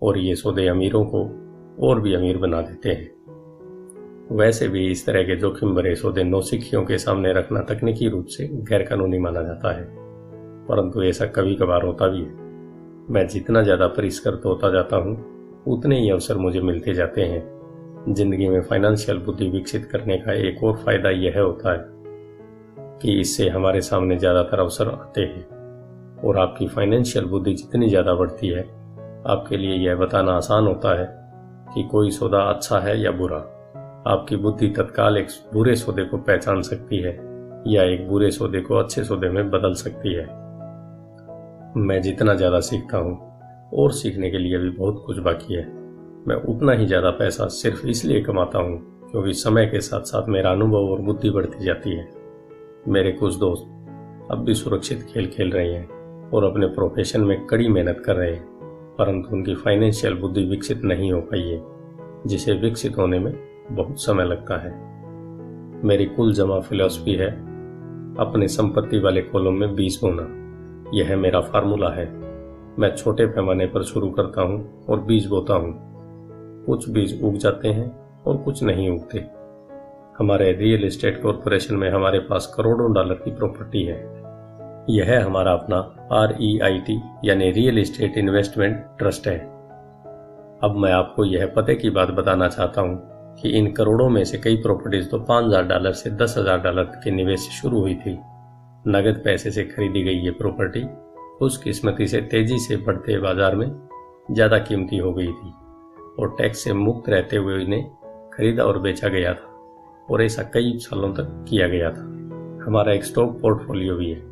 और ये सौदे अमीरों को और भी अमीर बना देते हैं। वैसे भी इस तरह के जोखिम भरे सौदे नौसिखियों के सामने रखना तकनीकी रूप से गैरकानूनी माना जाता है, परंतु ऐसा कभी कभार होता भी है। मैं जितना ज़्यादा परिष्कृत होता जाता हूँ उतने ही अवसर मुझे मिलते जाते हैं। जिंदगी में फाइनेंशियल बुद्धि विकसित करने का एक और फायदा यह होता है कि इससे हमारे सामने ज़्यादातर अवसर आते हैं, और आपकी फाइनेंशियल बुद्धि जितनी ज़्यादा बढ़ती है, आपके लिए यह बताना आसान होता है कि कोई सौदा अच्छा है या बुरा। आपकी बुद्धि तत्काल एक बुरे सौदे को पहचान सकती है या एक बुरे सौदे को अच्छे सौदे में बदल सकती है। मैं जितना ज़्यादा सीखता हूँ, और सीखने के लिए भी बहुत कुछ बाकी है, मैं उतना ही ज़्यादा पैसा सिर्फ इसलिए कमाता हूँ क्योंकि समय के साथ साथ मेरा अनुभव और बुद्धि बढ़ती जाती है। मेरे कुछ दोस्त अब भी सुरक्षित खेल खेल रहे हैं और अपने प्रोफेशन में कड़ी मेहनत कर रहे हैं, परंतु उनकी फाइनेंशियल बुद्धि विकसित नहीं हो पाई है, जिसे विकसित होने में बहुत समय लगता है। मेरी कुल जमा फिलॉसफी है अपने संपत्ति वाले कॉलम में बीज बोना। यह मेरा फार्मूला है। मैं छोटे पैमाने पर शुरू करता हूँ और बीज बोता हूँ। कुछ बीज उग जाते हैं और कुछ नहीं उगते। हमारे रियल एस्टेट कॉरपोरेशन में हमारे पास करोड़ों डॉलर की प्रॉपर्टी है। यह हमारा अपना REIT यानी रियल एस्टेट इन्वेस्टमेंट ट्रस्ट है। अब मैं आपको यह पते की बात बताना चाहता हूँ कि इन करोड़ों में से कई प्रॉपर्टीज तो $5,000 से $10,000 के निवेश से शुरू हुई थी। नगद पैसे से खरीदी गई ये प्रॉपर्टी खुशकिस्मती से तेजी से बढ़ते बाजार में ज़्यादा कीमती हो गई थी और टैक्स से मुक्त रहते हुए इन्हें खरीदा और बेचा गया था, और ऐसा कई सालों तक किया गया था। हमारा एक स्टॉक पोर्टफोलियो भी है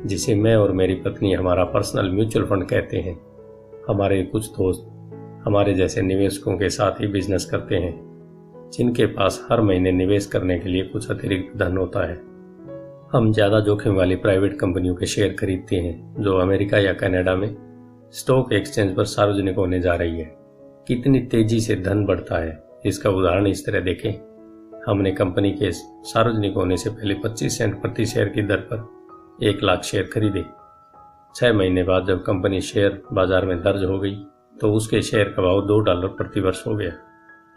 जिसे मैं और मेरी पत्नी हमारा पर्सनल म्यूचुअल फंड कहते हैं। हमारे कुछ दोस्त हमारे जैसे निवेशकों के साथ ही बिजनेस करते हैं, जिनके पास हर महीने निवेश करने के लिए कुछ अतिरिक्त धन होता है। हम ज़्यादा जोखिम वाली प्राइवेट कंपनियों के शेयर खरीदते हैं जो अमेरिका या कनाडा में स्टॉक एक्सचेंज पर सार्वजनिक होने जा रही है। कितनी तेजी से धन बढ़ता है, इसका उदाहरण इस तरह देखें। हमने कंपनी के सार्वजनिक होने से पहले 25 सेंट प्रति शेयर की दर पर 1 लाख शेयर खरीदे। 6 महीने बाद जब कंपनी शेयर बाजार में दर्ज हो गई तो उसके शेयर का भाव $2 प्रति वर्ष हो गया।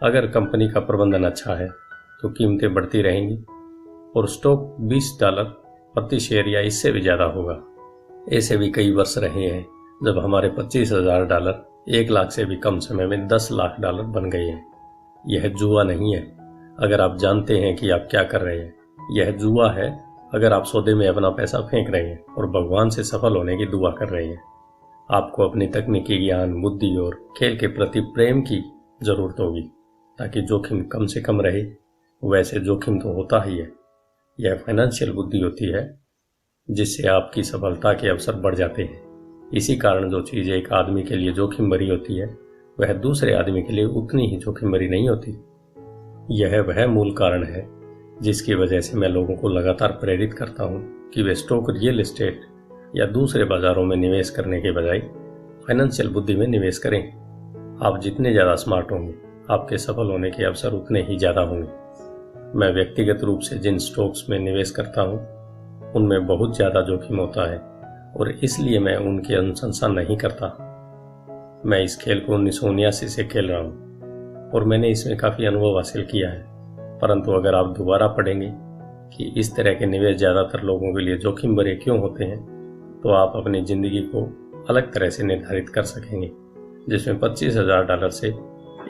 अगर कंपनी का प्रबंधन अच्छा है तो कीमतें बढ़ती रहेंगी और स्टॉक $20 प्रति शेयर या इससे भी ज़्यादा होगा। ऐसे भी कई वर्ष रहे हैं जब हमारे $25,000 1 लाख से भी कम समय में $10 लाख बन गए हैं। यह जुआ नहीं है अगर आप जानते हैं कि आप क्या कर रहे हैं। यह जुआ है अगर आप सौदे में अपना पैसा फेंक रहे हैं और भगवान से सफल होने की दुआ कर रहे हैं। आपको अपनी तकनीकी ज्ञान, बुद्धि और खेल के प्रति प्रेम की जरूरत होगी ताकि जोखिम कम से कम रहे। वैसे जोखिम तो होता ही है। यह फाइनेंशियल बुद्धि होती है जिससे आपकी सफलता के अवसर बढ़ जाते हैं। इसी कारण जो चीज़ एक आदमी के लिए जोखिम भरी होती है वह दूसरे आदमी के लिए उतनी ही जोखिम भरी नहीं होती। यह वह मूल कारण है जिसकी वजह से मैं लोगों को लगातार प्रेरित करता हूँ कि वे स्टॉक, रियल एस्टेट या दूसरे बाजारों में निवेश करने के बजाय फाइनेंशियल बुद्धि में निवेश करें। आप जितने ज़्यादा स्मार्ट होंगे आपके सफल होने के अवसर उतने ही ज़्यादा होंगे। मैं व्यक्तिगत रूप से जिन स्टॉक्स में निवेश करता हूँ उनमें बहुत ज़्यादा जोखिम होता है और इसलिए मैं उनकी अनुशंसा नहीं करता। मैं इस खेल को 1979 से खेल रहा हूँ और मैंने इसमें काफ़ी अनुभव हासिल किया है। परंतु अगर आप दोबारा पढ़ेंगे कि इस तरह के निवेश ज़्यादातर लोगों के लिए जोखिम भरे क्यों होते हैं तो आप अपनी ज़िंदगी को अलग तरह से निर्धारित कर सकेंगे, जिसमें $25,000 से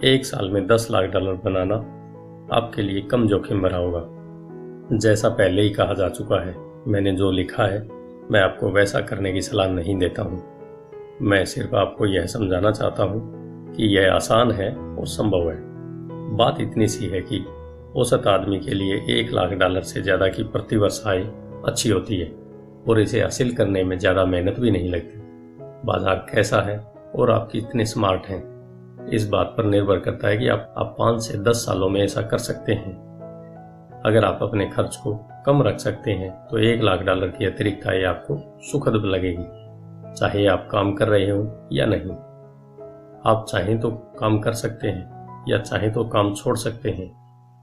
1 साल में $10 लाख बनाना आपके लिए कम जोखिम भरा होगा। जैसा पहले ही कहा जा चुका है, मैंने जो लिखा है मैं आपको वैसा करने की सलाह नहीं देता हूँ। मैं सिर्फ आपको यह समझाना चाहता हूँ कि यह आसान है और संभव है। बात इतनी सी है कि औसत आदमी के लिए $1 लाख से ज़्यादा की प्रतिवर्ष आय अच्छी होती है और इसे हासिल करने में ज़्यादा मेहनत भी नहीं लगती। बाजार कैसा है और आप कितने स्मार्ट हैं इस बात पर निर्भर करता है कि आप 5 से 10 सालों में ऐसा कर सकते हैं। अगर आप अपने खर्च को कम रख सकते हैं तो $1 लाख की अतिरिक्त आय आपको सुखद लगेगी, चाहे आप काम कर रहे हो या नहीं। आप चाहें तो काम कर सकते हैं या चाहें तो काम छोड़ सकते हैं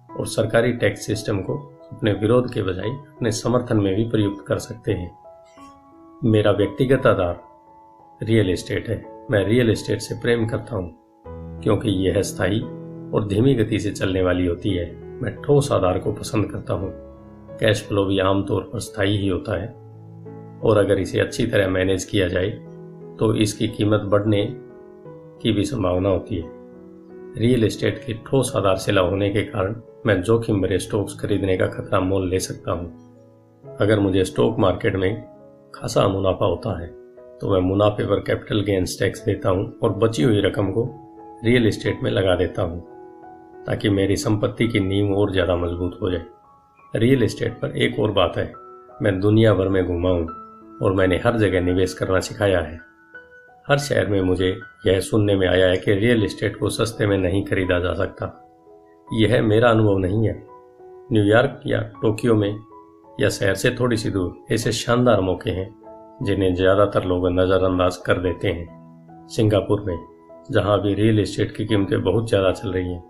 और सरकारी टैक्स सिस्टम को अपने विरोध के बजाय अपने समर्थन में भी प्रयुक्त कर सकते हैं। मेरा व्यक्तिगत आधार रियल एस्टेट है मैं रियल एस्टेट से प्रेम करता हूँ क्योंकि यह स्थायी और धीमी गति से चलने वाली होती है। मैं ठोस आधार को पसंद करता हूँ। कैश फ्लो भी आमतौर पर स्थायी ही होता है और अगर इसे अच्छी तरह मैनेज किया जाए तो इसकी कीमत बढ़ने की भी संभावना होती है। रियल एस्टेट के ठोस आधार से लाभ होने के कारण मैं जोखिम भरे स्टॉक्स खरीदने का खतरा मोल ले सकता हूँ। अगर मुझे स्टॉक मार्केट में खासा मुनाफा होता है तो मैं मुनाफे पर कैपिटल गेन्स टैक्स देता हूँ और बची हुई रकम को रियल एस्टेट में लगा देता हूँ ताकि मेरी संपत्ति की नींव और ज़्यादा मजबूत हो जाए। रियल एस्टेट पर एक और बात है, मैं दुनिया भर में घूमा हूँ और मैंने हर जगह निवेश करना सिखाया है। हर शहर में मुझे यह सुनने में आया है कि रियल एस्टेट को सस्ते में नहीं खरीदा जा सकता। यह मेरा अनुभव नहीं है। न्यूयॉर्क या टोक्यो में या शहर से थोड़ी सी दूर ऐसे शानदार मौके हैं जिन्हें ज़्यादातर लोग नज़रअंदाज कर देते हैं। सिंगापुर में, जहां भी रियल एस्टेट की कीमतें बहुत ज़्यादा चल रही हैं,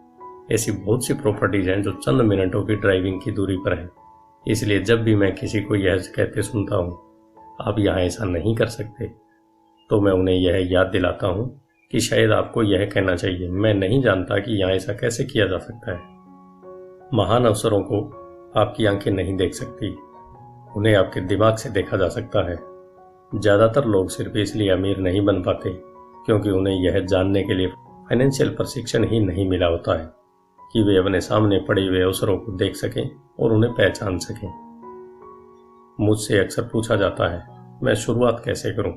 ऐसी बहुत सी प्रॉपर्टीज हैं जो चंद मिनटों की ड्राइविंग की दूरी पर हैं। इसलिए जब भी मैं किसी को यह कहते सुनता हूँ, आप यहाँ ऐसा नहीं कर सकते, तो मैं उन्हें यह याद दिलाता हूँ कि शायद आपको यह कहना चाहिए, मैं नहीं जानता कि यहाँ ऐसा कैसे किया जा सकता है। महान अवसरों को आपकी आंखें नहीं देख सकती, उन्हें आपके दिमाग से देखा जा सकता है। ज़्यादातर लोग सिर्फ इसलिए अमीर नहीं बन पाते क्योंकि उन्हें यह जानने के लिए फाइनेंशियल प्रशिक्षण ही नहीं मिला होता है कि वे अपने सामने पड़े हुए अवसरों को देख सकें और उन्हें पहचान सकें। मुझसे अक्सर पूछा जाता है, मैं शुरुआत कैसे करूं?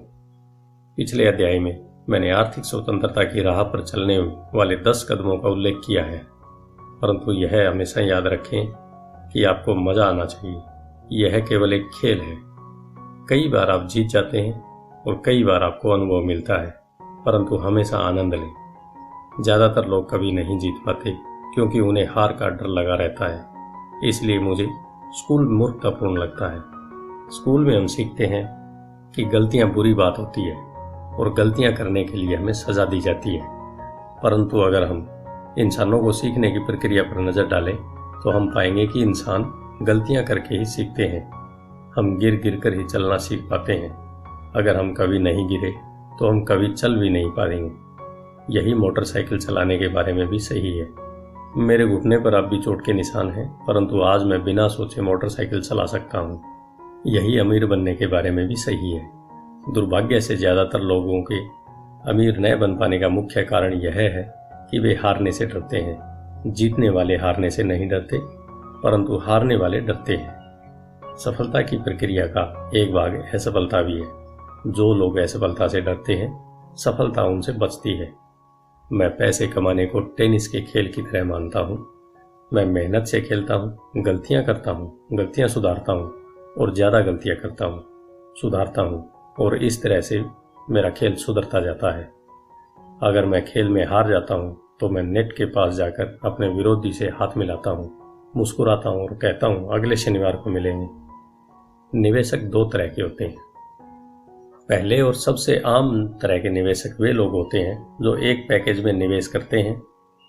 पिछले अध्याय में मैंने आर्थिक स्वतंत्रता की राह पर चलने वाले 10 कदमों का उल्लेख किया है, परंतु यह हमेशा याद रखें कि आपको मजा आना चाहिए। यह केवल एक खेल है। कई बार आप जीत जाते हैं और कई बार आपको अनुभव मिलता है, परंतु हमेशा आनंद लें। ज़्यादातर लोग कभी नहीं जीत पाते क्योंकि उन्हें हार का डर लगा रहता है। इसलिए मुझे स्कूल मूर्खतापूर्ण लगता है। स्कूल में हम सीखते हैं कि गलतियां बुरी बात होती है और गलतियां करने के लिए हमें सजा दी जाती है, परंतु अगर हम इंसानों को सीखने की प्रक्रिया पर नज़र डालें तो हम पाएंगे कि इंसान गलतियां करके ही सीखते हैं। हम गिर गिर कर ही चलना सीख पाते हैं। अगर हम कभी नहीं गिरे तो हम कभी चल भी नहीं पाएंगे। यही मोटरसाइकिल चलाने के बारे में भी सही है। मेरे घुटने पर अब भी चोट के निशान हैं, परंतु आज मैं बिना सोचे मोटरसाइकिल चला सकता हूँ। यही अमीर बनने के बारे में भी सही है। दुर्भाग्य से ज़्यादातर लोगों के अमीर न बन पाने का मुख्य कारण यह है कि वे हारने से डरते हैं। जीतने वाले हारने से नहीं डरते, परंतु हारने वाले डरते हैं। सफलता की प्रक्रिया का एक भाग असफलता भी है। जो लोग असफलता से डरते हैं, सफलता उनसे बचती है। मैं पैसे कमाने को टेनिस के खेल की तरह मानता हूँ। मैं मेहनत से खेलता हूँ, गलतियाँ करता हूँ, गलतियाँ सुधारता हूँ और ज़्यादा गलतियाँ करता हूँ, सुधारता हूँ और इस तरह से मेरा खेल सुधरता जाता है। अगर मैं खेल में हार जाता हूँ तो मैं नेट के पास जाकर अपने विरोधी से हाथ मिलाता हूँ, मुस्कुराता हूँ और कहता हूँ अगले शनिवार को मिलेंगे। निवेशक 2 तरह के होते हैं। पहले और सबसे आम तरह के निवेशक वे लोग होते हैं जो एक पैकेज में निवेश करते हैं।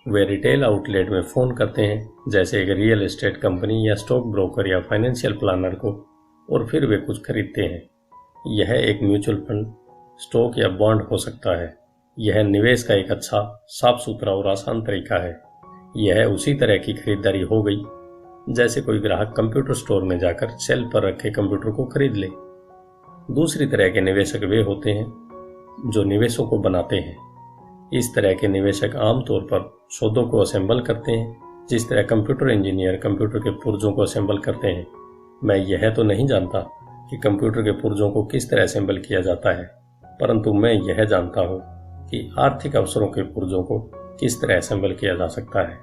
वे रिटेल आउटलेट में फ़ोन करते हैं, जैसे एक रियल एस्टेट कंपनी या स्टॉक ब्रोकर या फाइनेंशियल प्लानर को, और फिर वे कुछ खरीदते हैं। यह एक म्यूचुअल फंड, स्टॉक या बॉन्ड हो सकता है। यह निवेश का एक अच्छा, साफ सुथरा और आसान तरीका है। यह उसी तरह की खरीदारी हो गई जैसे कोई ग्राहक कंप्यूटर स्टोर में जाकर शेल्फ पर रखे कंप्यूटर को खरीद ले। दूसरी तरह के निवेशक वे होते हैं जो निवेशों को बनाते हैं। इस तरह के निवेशक आमतौर पर सौदों को असेंबल करते हैं, जिस तरह कंप्यूटर इंजीनियर कंप्यूटर के पुर्जों को असेंबल करते हैं। मैं यह तो नहीं जानता कि कंप्यूटर के पुर्जों को किस तरह असेंबल किया जाता है, परंतु मैं यह जानता हूँ कि आर्थिक अवसरों के पुर्जों को किस तरह असेंबल किया जा सकता है,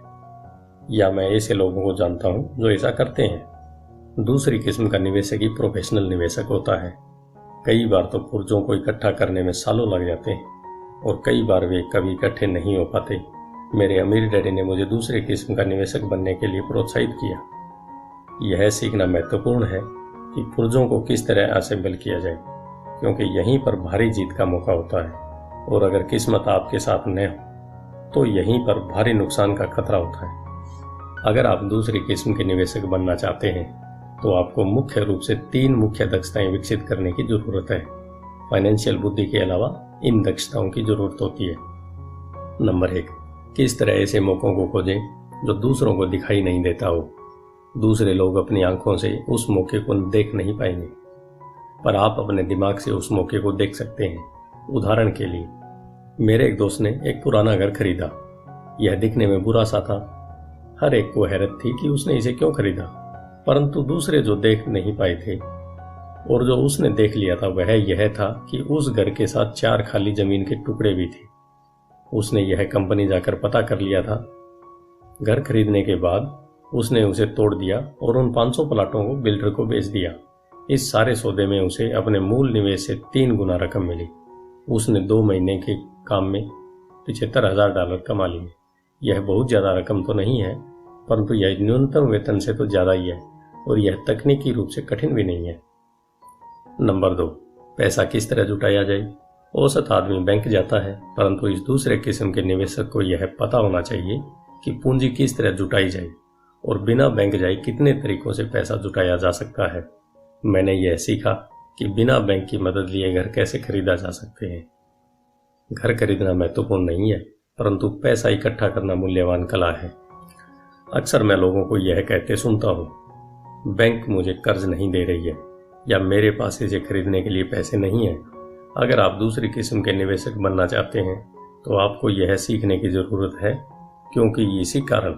या मैं ऐसे लोगों को जानता हूँ जो ऐसा करते हैं। दूसरी किस्म का निवेशक ही प्रोफेशनल निवेशक होता है। कई बार तो पुर्जों को इकट्ठा करने में सालों लग जाते हैं और कई बार वे कभी इकट्ठे नहीं हो पाते। मेरे अमीर डैडी ने मुझे दूसरे किस्म का निवेशक बनने के लिए प्रोत्साहित किया। यह सीखना महत्वपूर्ण है कि पुर्जों को किस तरह असेंबल किया जाए, क्योंकि यहीं पर भारी जीत का मौका होता है, और अगर किस्मत आपके साथ न हो तो यहीं पर भारी नुकसान का खतरा होता है। अगर आप दूसरी किस्म के निवेशक बनना चाहते हैं तो आपको मुख्य रूप से 3 मुख्य दक्षताएं विकसित करने की जरूरत है। फाइनेंशियल बुद्धि के अलावा इन दक्षताओं की जरूरत होती है। नंबर 1, किस तरह ऐसे मौकों को खोजें जो दूसरों को दिखाई नहीं देता हो। दूसरे लोग अपनी आंखों से उस मौके को देख नहीं पाएंगे, पर आप अपने दिमाग से उस मौके को देख सकते हैं। उदाहरण के लिए, मेरे एक दोस्त ने एक पुराना घर खरीदा। यह दिखने में बुरा सा था। हर एक को हैरत थी कि उसने इसे क्यों खरीदा, परंतु दूसरे जो देख नहीं पाए थे और जो उसने देख लिया था वह यह था कि उस घर के साथ 4 खाली जमीन के टुकड़े भी थे। उसने यह कंपनी जाकर पता कर लिया था। घर खरीदने के बाद उसने उसे तोड़ दिया और उन 500 प्लाटों को बिल्डर को बेच दिया। इस सारे सौदे में उसे अपने मूल निवेश से 3 गुना रकम मिली। उसने 2 महीने के काम में $75,000 कमा लिए। यह बहुत ज़्यादा रकम तो नहीं है, परंतु यह न्यूनतम वेतन से तो ज़्यादा ही है और यह तकनीकी रूप से कठिन भी नहीं है। नंबर 2, पैसा किस तरह जुटाया जाए। औसत आदमी बैंक जाता है, परंतु इस दूसरे किस्म के निवेशक को यह पता होना चाहिए कि पूंजी किस तरह जुटाई जाए और बिना बैंक जाए कितने तरीकों से पैसा जुटाया जा सकता है। मैंने यह सीखा कि बिना बैंक की मदद लिए घर कैसे खरीदा जा सकते हैं। घर खरीदना महत्वपूर्ण नहीं है, परंतु पैसा इकट्ठा करना मूल्यवान कला है। अक्सर मैं लोगों को यह कहते सुनता हूँ, बैंक मुझे कर्ज नहीं दे रही है या मेरे पास इसे खरीदने के लिए पैसे नहीं है। अगर आप दूसरी किस्म के निवेशक बनना चाहते हैं तो आपको यह सीखने की जरूरत है, क्योंकि इसी कारण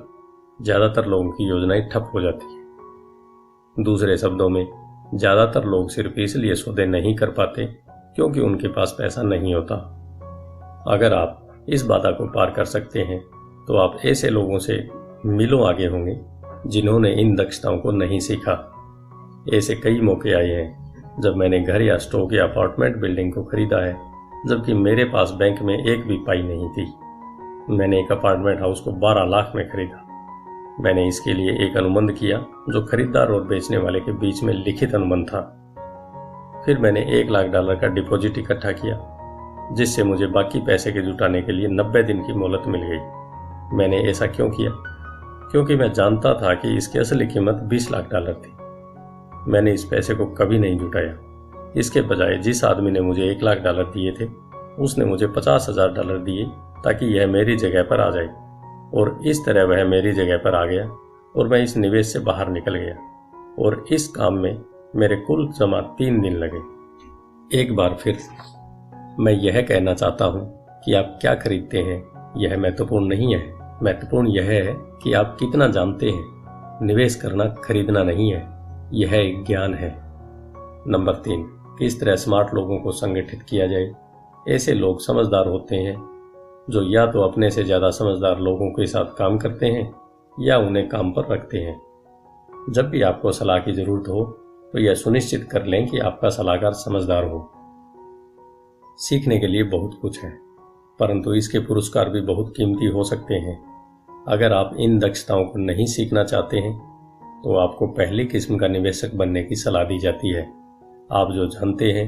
ज़्यादातर लोगों की योजनाएं ठप हो जाती है। दूसरे शब्दों में, ज़्यादातर लोग सिर्फ इसलिए सौदे नहीं कर पाते क्योंकि उनके पास पैसा नहीं होता। अगर आप इस बाधा को पार कर सकते हैं तो आप ऐसे लोगों से मीलों आगे होंगे जिन्होंने इन दक्षताओं को नहीं सीखा। ऐसे कई मौके आए हैं जब मैंने घर या स्टॉक या अपार्टमेंट बिल्डिंग को खरीदा है, जबकि मेरे पास बैंक में एक भी पाई नहीं थी। मैंने एक अपार्टमेंट हाउस को 12 लाख में खरीदा। मैंने इसके लिए एक अनुबंध किया जो खरीदार और बेचने वाले के बीच में लिखित अनुबंध था। फिर मैंने $1 लाख का डिपॉजिट इकट्ठा किया, जिससे मुझे बाकी पैसे के जुटाने के लिए 90 दिन की मोहलत मिल गई। मैंने ऐसा क्यों किया? क्योंकि मैं जानता था कि इसकी असली कीमत $20 लाख थी। मैंने इस पैसे को कभी नहीं जुटाया। इसके बजाय जिस आदमी ने मुझे $1 लाख दिए थे, उसने मुझे $50,000 दिए ताकि यह मेरी जगह पर आ जाए, और इस तरह वह मेरी जगह पर आ गया और मैं इस निवेश से बाहर निकल गया। और इस काम में मेरे कुल जमा 3 दिन लगे। एक बार फिर मैं यह कहना चाहता हूँ कि आप क्या खरीदते हैं यह महत्वपूर्ण नहीं है। महत्वपूर्ण यह है कि आप कितना जानते हैं। निवेश करना खरीदना नहीं है, यह एक ज्ञान है। नंबर 3, किस तरह स्मार्ट लोगों को संगठित किया जाए। ऐसे लोग समझदार होते हैं जो या तो अपने से ज़्यादा समझदार लोगों के साथ काम करते हैं या उन्हें काम पर रखते हैं। जब भी आपको सलाह की जरूरत हो तो यह सुनिश्चित कर लें कि आपका सलाहकार समझदार हो। सीखने के लिए बहुत कुछ है, परंतु इसके पुरस्कार भी बहुत कीमती हो सकते हैं। अगर आप इन दक्षताओं को नहीं सीखना चाहते हैं तो आपको पहली किस्म का निवेशक बनने की सलाह दी जाती है। आप जो जानते हैं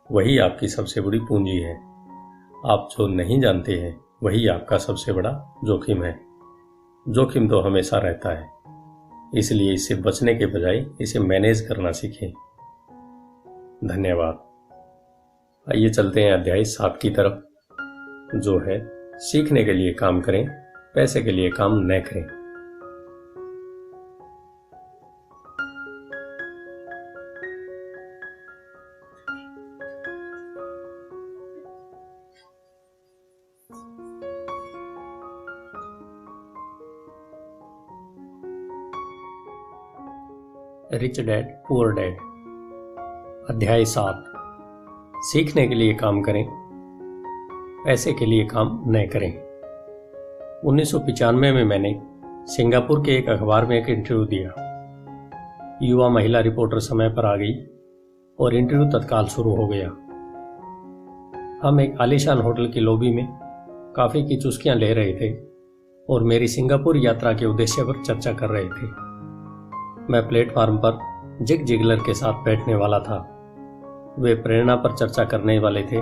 वही आपकी सबसे बड़ी पूंजी है। आप जो नहीं जानते हैं वही आपका सबसे बड़ा जोखिम है। जोखिम तो हमेशा रहता है, इसलिए इससे बचने के बजाय इसे मैनेज करना सीखें। धन्यवाद। आइए चलते हैं अध्याय 7 की तरफ, जो है सीखने के लिए काम करें, पैसे के लिए काम न करें। रिच डैड पुअर डैड, अध्याय 7। सीखने के लिए काम करें, पैसे के लिए काम न करें। 1995 में मैंने सिंगापुर के एक अखबार में एक इंटरव्यू दिया। युवा महिला रिपोर्टर समय पर आ गई और इंटरव्यू तत्काल शुरू हो गया। हम एक आलीशान होटल की लॉबी में कॉफी की चुस्कियां ले रहे थे और मेरी सिंगापुर यात्रा के उद्देश्य पर चर्चा कर रहे थे। मैं प्लेटफार्म पर जिग जिगलर के साथ बैठने वाला था। वे प्रेरणा पर चर्चा करने वाले थे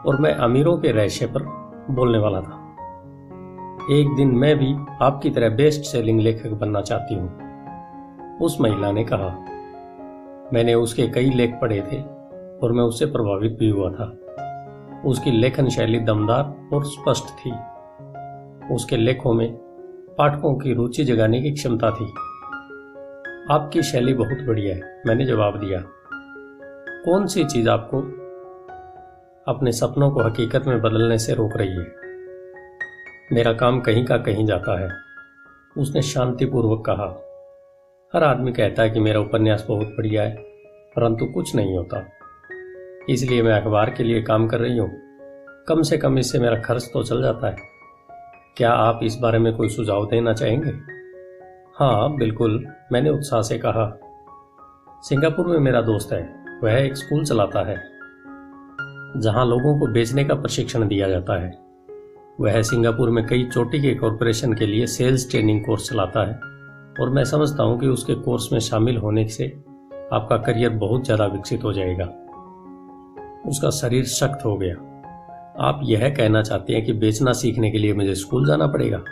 और मैं अमीरों के रहस्य पर बोलने वाला था। एक दिन मैं भी आपकी तरह बेस्ट सेलिंग लेखक बनना चाहती हूँ, उस महिला ने कहा। मैंने उसके कई लेख पढ़े थे और मैं उससे प्रभावित भी हुआ था। उसकी लेखन शैली दमदार और स्पष्ट थी। उसके लेखों में पाठकों की रुचि जगाने की क्षमता थी। आपकी शैली बहुत बढ़िया है, मैंने जवाब दिया। कौन सी चीज आपको अपने सपनों को हकीकत में बदलने से रोक रही है? मेरा काम कहीं का कहीं जाता है, उसने शांतिपूर्वक कहा। हर आदमी कहता है कि मेरा उपन्यास बहुत बढ़िया है, परंतु कुछ नहीं होता। इसलिए मैं अखबार के लिए काम कर रही हूँ। कम से कम इससे मेरा खर्च तो चल जाता है। क्या आप इस बारे में कोई सुझाव देना चाहेंगे? हाँ बिल्कुल, मैंने उत्साह से कहा। सिंगापुर में मेरा दोस्त है, वह एक स्कूल चलाता है जहां लोगों को बेचने का प्रशिक्षण दिया जाता है। वह सिंगापुर में कई चोटी के कॉरपोरेशन के लिए सेल्स ट्रेनिंग कोर्स चलाता है और मैं समझता हूं कि उसके कोर्स में शामिल होने से आपका करियर बहुत ज़्यादा विकसित हो जाएगा। उसका शरीर सख्त हो गया। आप यह कहना चाहते हैं कि बेचना सीखने के लिए मुझे स्कूल जाना पड़ेगा?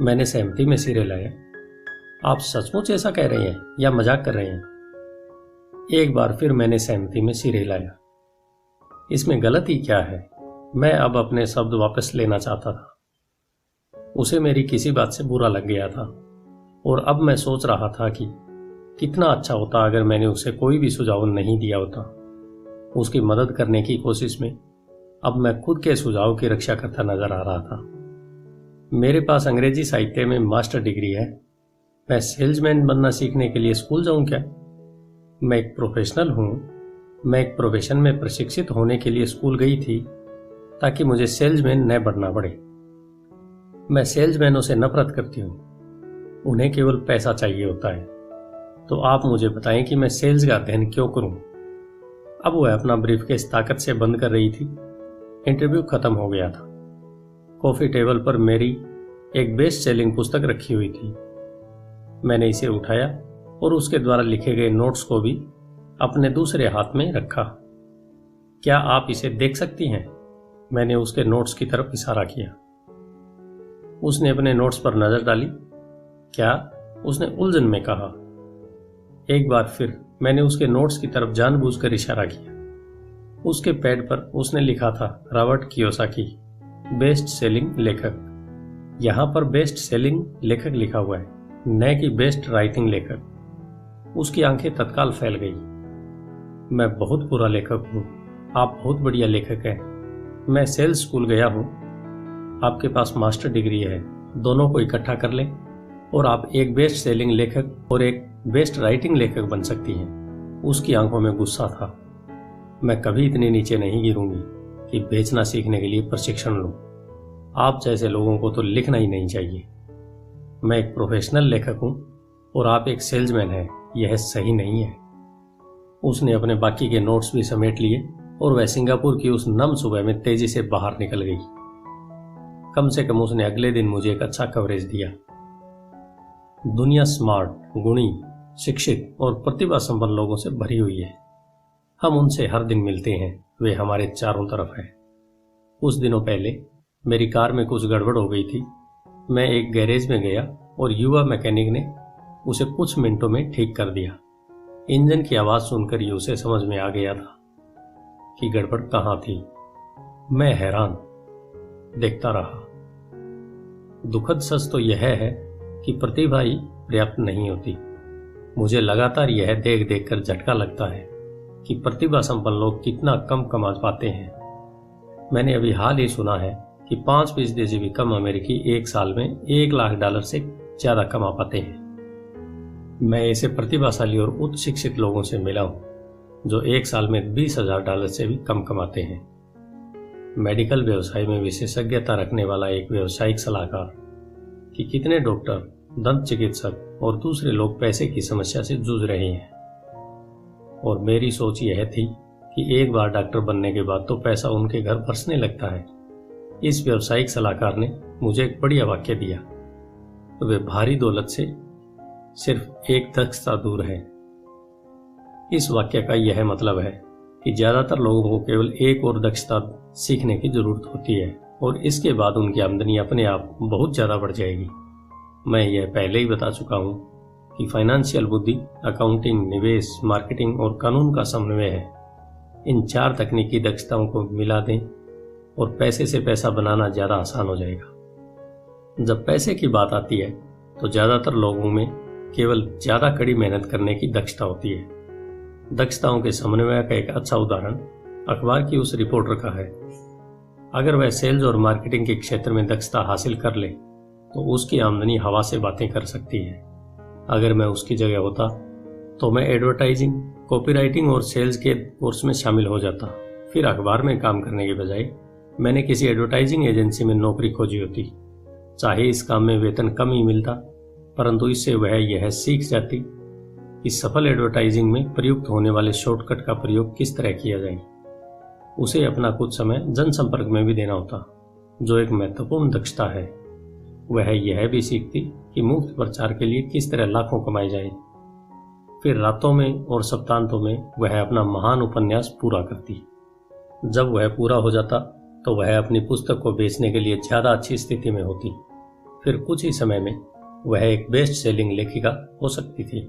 मैंने सहमति में सिर हिलाया। आप सचमुच ऐसा कह रहे हैं या मजाक कर रहे हैं? एक बार फिर मैंने सहमति में सिर हिलाया। इसमें गलती क्या है? मैं अब अपने शब्द वापस लेना चाहता था। उसे मेरी किसी बात से बुरा लग गया था और अब मैं सोच रहा था कि कितना अच्छा होता अगर मैंने उसे कोई भी सुझाव नहीं दिया होता। उसकी मदद करने की कोशिश में अब मैं खुद के सुझाव की रक्षा करता नजर आ रहा था। मेरे पास अंग्रेजी साहित्य में मास्टर डिग्री है। मैं सेल्समैन बनना सीखने के लिए स्कूल जाऊं क्या? मैं एक प्रोफेशनल हूं। मैं एक प्रोफेशन में प्रशिक्षित होने के लिए स्कूल गई थी ताकि मुझे सेल्समैन न बनना पड़े। मैं सेल्समैनों से नफरत करती हूं। उन्हें केवल पैसा चाहिए होता है। तो आप मुझे बताएं कि मैं सेल्स का अध्ययन क्यों करूं? अब वह अपना ब्रीफकेस ताकत से बंद कर रही थी। इंटरव्यू खत्म हो गया था। कॉफी टेबल पर मेरी एक बेस्ट सेलिंग पुस्तक रखी हुई थी। मैंने इसे उठाया और उसके द्वारा लिखे गए नोट्स को भी अपने दूसरे हाथ में रखा। क्या आप इसे देख सकती हैं? मैंने उसके नोट्स की तरफ इशारा किया। उसने अपने नोट्स पर नजर डाली। क्या? उसने उलझन में कहा। एक बार फिर मैंने उसके नोट्स की तरफ जानबूझकर इशारा किया। उसके पैड पर उसने लिखा था रॉबर्ट कियोसाकी, बेस्ट सेलिंग लेखक। यहां पर बेस्ट सेलिंग लेखक लिखा हुआ है, न कि बेस्ट राइटिंग लेखक। उसकी आंखें तत्काल फैल गई। मैं बहुत बुरा लेखक हूं, आप बहुत बढ़िया लेखक हैं। मैं सेल्स स्कूल गया हूं, आपके पास मास्टर डिग्री है। दोनों को इकट्ठा कर लें और आप एक बेस्ट सेलिंग लेखक और एक बेस्ट राइटिंग लेखक बन सकती हैं। उसकी आंखों में गुस्सा था। मैं कभी इतने नीचे नहीं गिरूंगी कि बेचना सीखने के लिए प्रशिक्षण लूं। आप जैसे लोगों को तो लिखना ही नहीं चाहिए। मैं एक प्रोफेशनल लेखक हूं और आप एक सेल्समैन हैं, यह सही नहीं है। उसने अपने बाकी के नोट्स भी समेट लिए और वह सिंगापुर की उस नम सुबह में तेजी से बाहर निकल गई। कम से कम उसने अगले दिन मुझे एक अच्छा कवरेज दिया। दुनिया स्मार्ट, गुणी, शिक्षित और प्रतिभा संपन्न लोगों से भरी हुई है। हम उनसे हर दिन मिलते हैं, वे हमारे चारों तरफ हैं। कुछ दिनों पहले मेरी कार में कुछ गड़बड़ हो गई थी। मैं एक गैरेज में गया और युवा मैकेनिक ने उसे कुछ मिनटों में ठीक कर दिया। इंजन की आवाज सुनकर ही उसे समझ में आ गया था कि गड़बड़ कहां थी। मैं हैरान देखता रहा। दुखद सच तो यह है कि प्रतिभा ही पर्याप्त नहीं होती। मुझे लगातार यह देख देख कर झटका लगता है कि प्रतिभा संपन्न लोग कितना कम कमा पाते हैं। मैंने अभी हाल ही सुना है कि 5% से भी कम अमेरिकी एक साल में $1,00,000 से ज्यादा कमा पाते हैं। मैं ऐसे प्रतिभाशाली और उच्च शिक्षित लोगों से मिला हूं जो एक साल में $20,000 से भी कम कमाते हैं। मेडिकल व्यवसाय में विशेषज्ञता रखने वाला एक व्यावसायिक सलाहकार कि कितने डॉक्टर, दंत चिकित्सक और दूसरे लोग पैसे की समस्या से जूझ रहे हैं। और मेरी सोच यह थी कि एक बार डॉक्टर बनने के बाद तो पैसा उनके घर बरसने लगता है। इस व्यावसायिक सलाहकार ने मुझे एक बढ़िया वाक्य दिया, तो वे भारी दौलत से सिर्फ एक दक्षता दूर है। इस वाक्य का यह मतलब है कि ज्यादातर लोगों को केवल एक और दक्षता सीखने की जरूरत होती है और इसके बाद उनकी आमदनी अपने आप बहुत ज्यादा बढ़ जाएगी। मैं यह पहले ही बता चुका हूं कि फाइनेंशियल बुद्धि, अकाउंटिंग, निवेश, मार्केटिंग और कानून का समन्वय है। इन 4 तकनीकी दक्षताओं को मिला दें और पैसे से पैसा बनाना ज़्यादा आसान हो जाएगा। जब पैसे की बात आती है तो ज़्यादातर लोगों में केवल ज़्यादा कड़ी मेहनत करने की दक्षता होती है। दक्षताओं के समन्वय का एक अच्छा उदाहरण अखबार की उस रिपोर्टर का है। अगर वह सेल्स और मार्केटिंग के क्षेत्र में दक्षता हासिल कर ले तो उसकी आमदनी हवा से बातें कर सकती है। अगर मैं उसकी जगह होता तो मैं एडवर्टाइजिंग, कॉपीराइटिंग और सेल्स के कोर्स में शामिल हो जाता। फिर अखबार में काम करने के बजाय मैंने किसी एडवर्टाइजिंग एजेंसी में नौकरी खोजी होती। चाहे इस काम में वेतन कम ही मिलता, परंतु इससे वह यह सीख जाती कि सफल एडवर्टाइजिंग में प्रयुक्त होने वाले शॉर्टकट का प्रयोग किस तरह किया जाए। उसे अपना कुछ समय जनसंपर्क में भी देना होता, जो एक महत्वपूर्ण दक्षता है। वह यह भी सीखती कि मुफ्त प्रचार के लिए किस तरह लाखों कमाए जाए। फिर रातों में और सप्तांतों में वह अपना महान उपन्यास पूरा करती। जब वह पूरा हो जाता तो वह अपनी पुस्तक को बेचने के लिए ज़्यादा अच्छी स्थिति में होती। फिर कुछ ही समय में वह एक बेस्ट सेलिंग लेखिका हो सकती थी।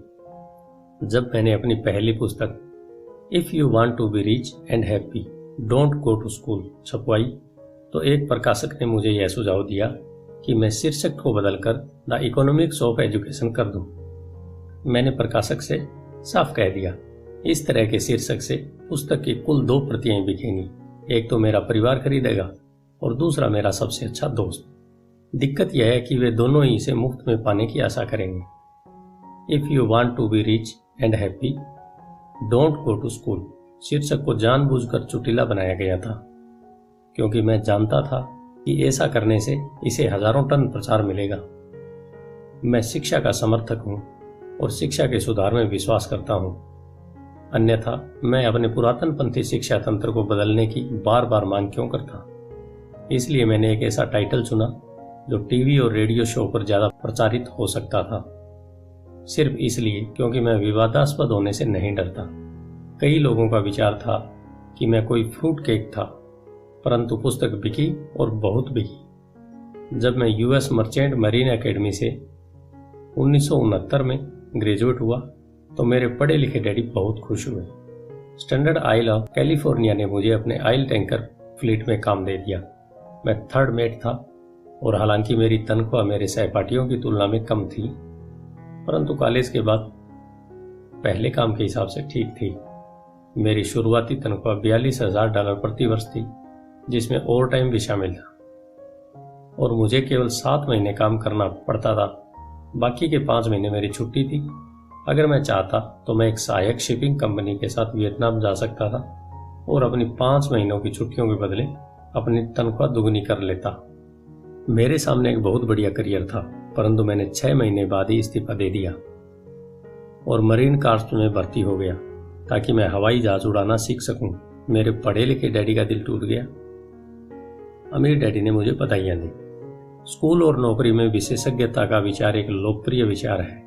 जब मैंने अपनी पहली पुस्तक if you want to be rich and happy don't go to school छपवाई तो एक प्रकाशक ने मुझे यह सुझाव दिया कि मैं शीर्षक को बदलकर द इकोनॉमिक्स ऑफ एजुकेशन कर दूं। मैंने प्रकाशक से साफ कह दिया, इस तरह के शीर्षक से पुस्तक की कुल 2 प्रतियां बिकेंगी। एक तो मेरा परिवार खरीदेगा और दूसरा मेरा सबसे अच्छा दोस्त। दिक्कत यह है कि वे दोनों ही इसे मुफ्त में पाने की आशा करेंगे। If you want to be rich and happy don't go to school शीर्षक को जानबूझकर चुटीला बनाया गया था, क्योंकि मैं जानता था कि ऐसा करने से इसे हजारों टन प्रचार मिलेगा। मैं शिक्षा का समर्थक हूँ और शिक्षा के सुधार में विश्वास करता हूँ। अन्यथा मैं अपने पुरातनपंथी शिक्षा तंत्र को बदलने की बार बार मांग क्यों करता। इसलिए मैंने एक ऐसा टाइटल चुना जो टीवी और रेडियो शो पर ज्यादा प्रचारित हो सकता था, सिर्फ इसलिए क्योंकि मैं विवादास्पद होने से नहीं डरता। कई लोगों का विचार था कि मैं कोई फ्रूट केक था, परंतु पुस्तक बिकी और बहुत बिकी। जब मैं यूएस मर्चेंट मरीन एकेडमी से 1969 में ग्रेजुएट हुआ तो मेरे पढ़े लिखे डैडी बहुत खुश हुए। स्टैंडर्ड ऑयल ऑफ कैलिफोर्निया ने मुझे अपने ऑयल टैंकर फ्लीट में काम दे दिया। मैं 3rd मेट था और हालांकि मेरी तनख्वाह मेरे सहपाठियों की तुलना में कम थी, परंतु कॉलेज के बाद पहले काम के हिसाब से ठीक थी। मेरी शुरुआती तनख्वाह $42,000 प्रति वर्ष थी, जिसमें ओवर टाइम भी शामिल था और मुझे केवल 7 महीने काम करना पड़ता था। बाकी के 5 महीने मेरी छुट्टी थी। अगर मैं चाहता तो मैं एक सहायक शिपिंग कंपनी के साथ वियतनाम जा सकता था और अपनी 5 महीनों की छुट्टियों के बदले अपनी तनख्वाह दुगनी कर लेता। मेरे सामने एक बहुत बढ़िया करियर था, परंतु मैंने 6 महीने बाद ही इस्तीफा दे दिया और मरीन कार्प्स में भर्ती हो गया ताकि मैं हवाई जहाज उड़ाना सीख सकूं। मेरे पढ़े लिखे डैडी का दिल टूट गया। अमीर डैडी ने मुझे बधाइयां दी। स्कूल और नौकरी में विशेषज्ञता का विचार एक लोकप्रिय विचार है,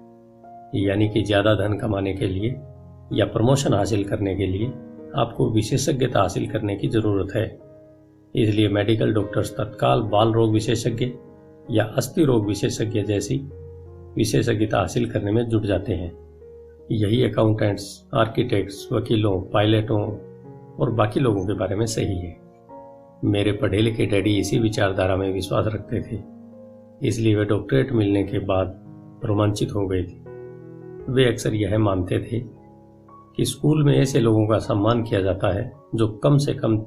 यानी कि ज्यादा धन कमाने के लिए या प्रमोशन हासिल करने के लिए आपको विशेषज्ञता हासिल करने की जरूरत है। इसलिए मेडिकल डॉक्टर्स तत्काल बाल रोग विशेषज्ञ या अस्थि रोग विशेषज्ञ जैसी विशेषज्ञता हासिल करने में जुट जाते हैं। यही अकाउंटेंट्स, आर्किटेक्ट्स, वकीलों, पायलटों और बाकी लोगों के बारे में सही है। मेरे पढ़े लिखे डैडी इसी विचारधारा में विश्वास रखते थे, इसलिए वे डॉक्टरेट मिलने के बाद रोमांचित हो गए थे। वे अक्सर यह मानते थे कि स्कूल में ऐसे लोगों का सम्मान किया जाता है जो कम से कम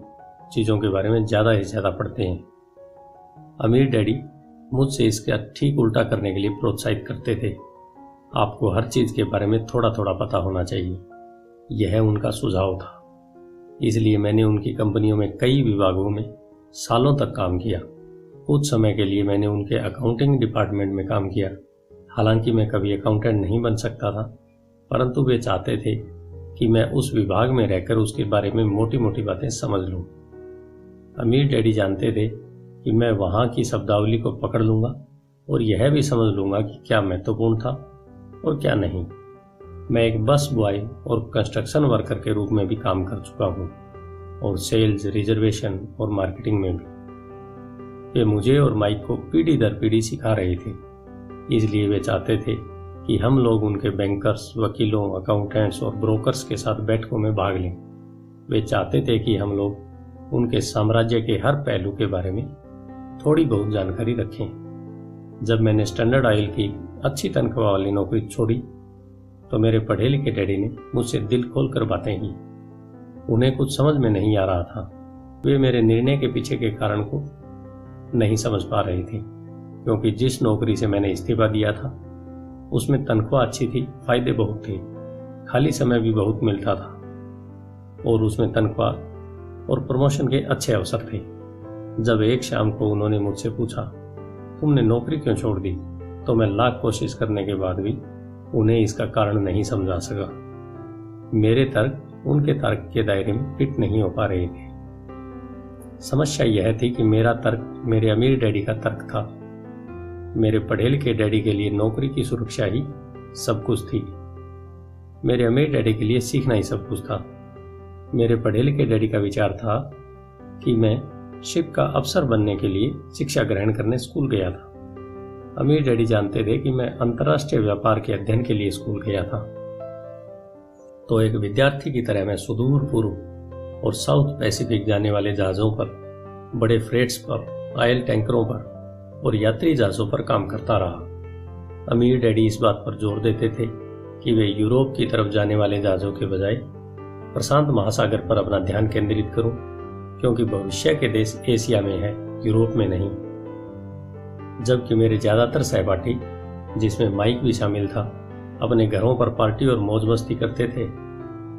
चीज़ों के बारे में ज़्यादा से ज़्यादा पढ़ते हैं। अमीर डैडी मुझसे इसका ठीक उल्टा करने के लिए प्रोत्साहित करते थे। आपको हर चीज़ के बारे में थोड़ा थोड़ा पता होना चाहिए, यह उनका सुझाव था। इसलिए मैंने उनकी कंपनियों में कई विभागों में सालों तक काम किया। कुछ समय के लिए मैंने उनके अकाउंटिंग डिपार्टमेंट में काम किया। हालांकि मैं कभी अकाउंटेंट नहीं बन सकता था, परंतु वे चाहते थे कि मैं उस विभाग में रहकर उसके बारे में मोटी मोटी बातें समझ लूं। अमीर डैडी जानते थे कि मैं वहां की शब्दावली को पकड़ लूंगा और यह भी समझ लूंगा कि क्या महत्वपूर्ण था और क्या नहीं। मैं एक बस बॉय और कंस्ट्रक्शन वर्कर के रूप में भी काम कर चुका हूँ और सेल्स, रिजर्वेशन और मार्केटिंग में भी। वे मुझे और माइक को पीढ़ी दर पीढ़ी सिखा रहे थे, इसलिए वे चाहते थे कि हम लोग उनके बैंकर्स, वकीलों, अकाउंटेंट्स और ब्रोकर्स के साथ बैठकों में भाग लें। वे चाहते थे कि हम लोग उनके साम्राज्य के हर पहलू के बारे में थोड़ी बहुत जानकारी रखें। जब मैंने स्टैंडर्ड ऑयल की अच्छी तनख्वाह वाली नौकरी छोड़ी तो मेरे पढ़े लिखे डैडी ने मुझसे दिल खोल कर बातें की। उन्हें कुछ समझ में नहीं आ रहा था। वे मेरे निर्णय के पीछे के कारण को नहीं समझ पा रहे थे, क्योंकि जिस नौकरी से मैंने इस्तीफा दिया था उसमें तनख्वाह अच्छी थी, फायदे बहुत थे, खाली समय भी बहुत मिलता था और उसमें तनख्वाह और प्रमोशन के अच्छे अवसर थे। जब एक शाम को उन्होंने मुझसे पूछा, तुमने नौकरी क्यों छोड़ दी, तो मैं लाख कोशिश करने के बाद भी उन्हें इसका कारण नहीं समझा सका। मेरे तर्क उनके तर्क के दायरे में फिट नहीं हो पा रहे थे। समस्या यह थी कि मेरा तर्क मेरे अमीर डैडी का तर्क था। मेरे पढ़े लिखे डैडी के लिए नौकरी की सुरक्षा ही सब कुछ थी। मेरे अमीर डैडी के लिए सीखना ही सब कुछ था। मेरे पढ़े लिखे डैडी का विचार था कि मैं शिप का अफसर बनने के लिए शिक्षा ग्रहण करने स्कूल गया था। अमीर डैडी जानते थे कि मैं अंतर्राष्ट्रीय व्यापार के अध्ययन के लिए स्कूल गया था। तो एक विद्यार्थी की तरह मैं सुदूर पूर्व और साउथ पैसिफिक जाने वाले जहाजों पर, बड़े फ्रेट्स पर, ऑयल टैंकरों पर और यात्री जहाजों पर काम करता रहा। अमीर डैडी इस बात पर जोर देते थे कि वे यूरोप की तरफ जाने वाले जहाजों के बजाय प्रशांत महासागर पर अपना ध्यान केंद्रित करूं, क्योंकि भविष्य के देश एशिया में है, यूरोप में नहीं। जबकि मेरे ज्यादातर सहपाठी, जिसमें माइक भी शामिल था, अपने घरों पर पार्टी और मौज मस्ती करते थे,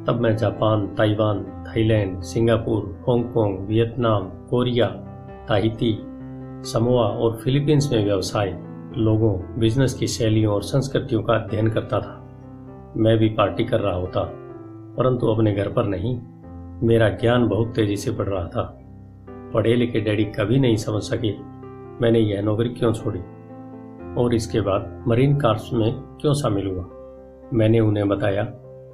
तब मैं Japan, Taiwan, Thailand, Singapore, Hong Kong, Vietnam, Korea, Tahiti, Samoa और फिलीपींस में व्यवसाय, लोगों, बिजनेस की शैलियों और संस्कृतियों का अध्ययन करता था। मैं भी पार्टी कर रहा होता, परंतु अपने घर पर नहीं। मेरा ज्ञान बहुत तेजी से बढ़ रहा था। पढ़े लिखे डैडी कभी नहीं समझ सके मैंने यह नौकरी क्यों छोड़ी और इसके बाद मरीन कार्प्स में क्यों शामिल हुआ। मैंने उन्हें बताया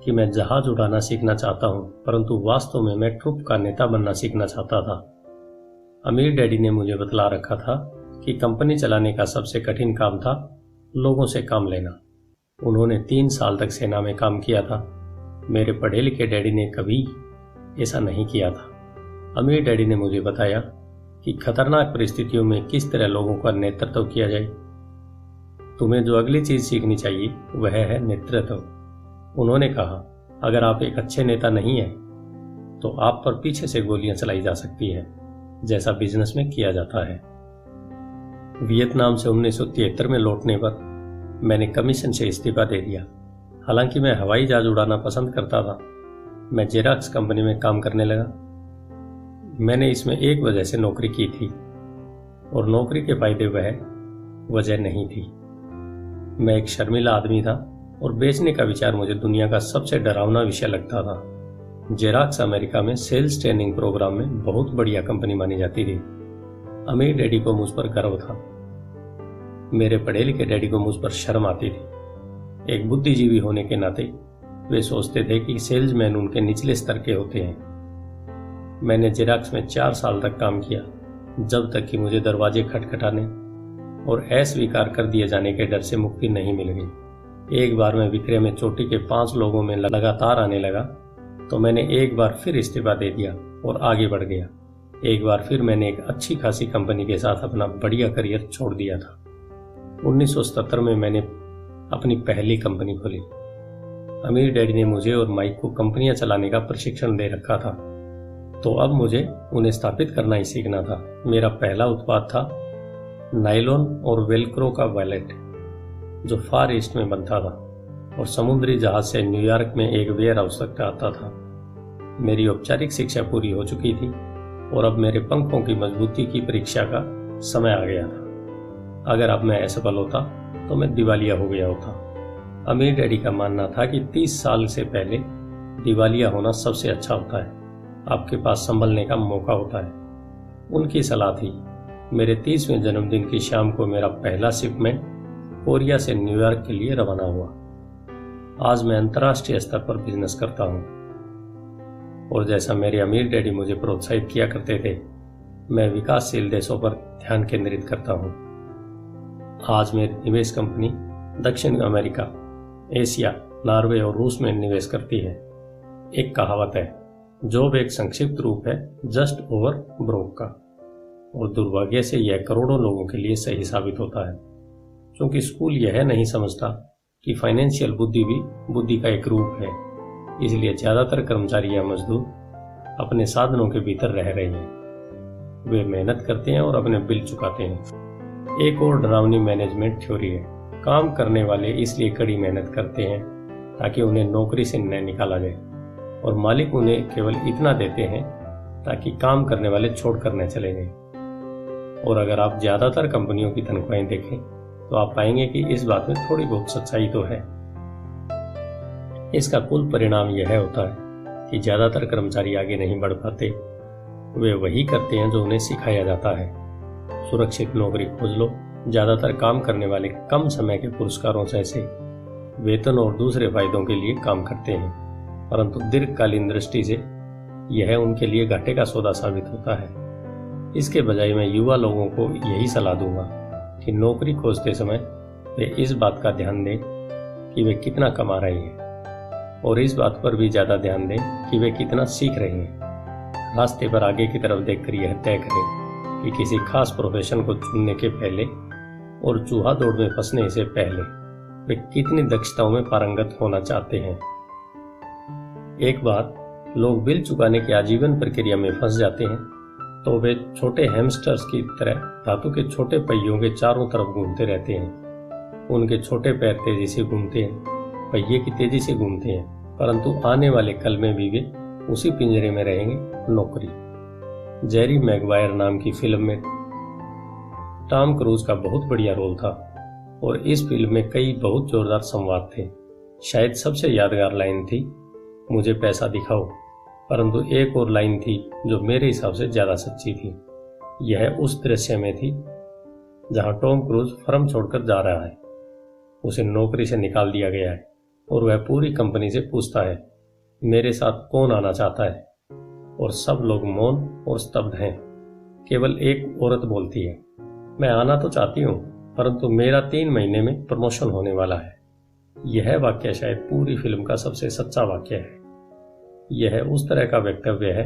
कि मैं जहाज उड़ाना सीखना चाहता हूं, परंतु वास्तव में मैं ट्रुप का नेता बनना सीखना चाहता था। अमीर डैडी ने मुझे बतला रखा था कि कंपनी चलाने का सबसे कठिन काम था लोगों से काम लेना। उन्होंने 3 साल तक सेना में काम किया था। मेरे पढ़े लिखे डैडी ने कभी ऐसा नहीं किया था। अमीर डैडी ने मुझे बताया कि खतरनाक परिस्थितियों में किस तरह लोगों का नेतृत्व किया जाए। तुम्हें जो अगली चीज सीखनी चाहिए वह है नेतृत्व। उन्होंने कहा, अगर आप एक अच्छे नेता नहीं हैं तो आप पर पीछे से गोलियां चलाई जा सकती है, जैसा बिजनेस में किया जाता है। वियतनाम से 1973 में लौटने पर मैंने कमीशन से इस्तीफा दे दिया। हालांकि मैं हवाई जहाज उड़ाना पसंद करता था। मैं जेरॉक्स कंपनी में काम करने लगा। मैंने इसमें एक वजह से नौकरी की थी और नौकरी के फायदे वह वजह नहीं थी। मैं एक शर्मीला आदमी था और बेचने का विचार मुझे दुनिया का सबसे डरावना विषय लगता था। जेरॉक्स अमेरिका में सेल्स ट्रेनिंग प्रोग्राम में बहुत बढ़िया कंपनी मानी जाती थी। अमीर डैडी को मुझ पर गर्व था। मेरे पढ़े लिखे डैडी को मुझ पर शर्म आती थी। एक बुद्धिजीवी होने के नाते वे सोचते थे कि सेल्समैन उनके निचले स्तर के होते हैं। मैंने जेरॉक्स में 4 साल तक काम किया, जब तक कि मुझे दरवाजे खटखटाने और अस्वीकार कर दिए जाने के डर से मुक्ति नहीं मिल गई। एक बार मैं विक्रय में चोटी के 5 लोगों में लगातार आने लगा तो मैंने एक बार फिर इस्तीफा दे दिया और आगे बढ़ गया। एक बार फिर मैंने एक अच्छी खासी कंपनी के साथ अपना बढ़िया करियर छोड़ दिया था। 1977 में मैंने अपनी पहली कंपनी खोली। अमीर डैडी ने मुझे और माइक को कंपनियां चलाने का प्रशिक्षण दे रखा था, तो अब मुझे उन्हें स्थापित करना ही सीखना था। मेरा पहला उत्पाद था नायलॉन और वेलक्रो का वॉलेट, जो फार ईस्ट में बनता था और समुद्री जहाज से न्यूयॉर्क में एक वेयर हाउस तक आता था। मेरी औपचारिक शिक्षा पूरी हो चुकी थी और अब मेरे पंखों की मजबूती की परीक्षा का समय आ गया था। अगर अब मैं असफल होता तो मैं दिवालिया हो गया होता। अमीर डैडी का मानना था कि 30 साल से पहले दिवालिया होना सबसे अच्छा होता है, आपके पास संभलने का मौका होता है। उनकी सलाह थी। मेरे 30वें जन्मदिन की शाम को मेरा पहला शिपमेंट कोरिया से न्यूयॉर्क के लिए रवाना हुआ। आज मैं अंतर्राष्ट्रीय स्तर पर बिजनेस करता हूं और जैसा मेरे अमीर डैडी मुझे प्रोत्साहित किया करते थे, मैं विकासशील देशों पर ध्यान केंद्रित करता हूं। आज मेरी निवेश कंपनी दक्षिण अमेरिका, एशिया, नॉर्वे और रूस में निवेश करती है। एक कहावत है, जॉब एक संक्षिप्त रूप है जस्ट ओवर ब्रोक का, और दुर्भाग्य से यह करोड़ों लोगों के लिए सही साबित होता है, क्योंकि स्कूल यह नहीं समझता कि फाइनेंशियल बुद्धि भी बुद्धि का एक रूप है। इसलिए ज्यादातर कर्मचारी या मजदूर अपने साधनों के भीतर रह रहे हैं। वे मेहनत करते हैं और अपने बिल चुकाते हैं। एक और डरावनी मैनेजमेंट थ्योरी है, काम करने वाले इसलिए कड़ी मेहनत करते हैं ताकि उन्हें नौकरी से न निकाला जाए, और मालिक उन्हें केवल इतना देते हैं ताकि काम करने वाले छोड़कर न चले जाएं। और अगर आप ज्यादातर कंपनियों की तनख्वाहें देखें तो आप पाएंगे कि इस बात में थोड़ी बहुत सच्चाई तो है। इसका कुल परिणाम यह होता है कि ज्यादातर कर्मचारी आगे नहीं बढ़ पाते। वे वही करते हैं जो उन्हें सिखाया जाता है। सुरक्षित नौकरी खोज लो। ज्यादातर काम करने वाले कम समय के पुरस्कारों जैसे वेतन और दूसरे फायदों के लिए काम करते हैं, परंतु दीर्घकालीन दृष्टि से यह उनके लिए घाटे का सौदा साबित होता है। इसके बजाय मैं युवा लोगों को यही सलाह दूंगा कि नौकरी खोजते समय वे इस बात का ध्यान दें कि वे कितना कमा रहे हैं, और इस बात पर भी ज्यादा ध्यान दें कि वे कितना सीख रहे हैं। रास्ते पर आगे की तरफ देखकर यह तय करें कि किसी खास प्रोफेशन को चुनने के पहले और चूहा दौड़ में फंसने से पहले वे कितनी दक्षताओं में पारंगत होना चाहते हैं। एक बार लोग बिल चुकाने की आजीवन प्रक्रिया में फंस जाते हैं तो वे छोटे हैमस्टर्स की तरह धातु के छोटे पहियों के चारों तरफ घूमते रहते हैं। उनके छोटे पैर तेजी से घूमते हैं, पहिए की तेजी से घूमते हैं, परंतु आने वाले कल में भी वे उसी पिंजरे में रहेंगे, नौकरी। जेरी मैगवायर नाम की फिल्म में टॉम क्रूज का बहुत बढ़िया रोल था, और इस फिल्म में कई बहुत जोरदार संवाद थे। शायद सबसे यादगार लाइन थी, मुझे पैसा दिखाओ, परंतु एक और लाइन थी जो मेरे हिसाब से ज्यादा सच्ची थी। यह उस दृश्य में थी जहां टॉम क्रूज फर्म छोड़कर जा रहा है। उसे नौकरी से निकाल दिया गया है और वह पूरी कंपनी से पूछता है, मेरे साथ कौन आना चाहता है? और सब लोग मौन और स्तब्ध हैं। केवल एक औरत बोलती है, मैं आना तो चाहती हूं, परंतु मेरा 3 महीने में प्रमोशन होने वाला है। यह वाक्य शायद पूरी फिल्म का सबसे सच्चा वाक्य है। यह उस तरह का वक्तव्य है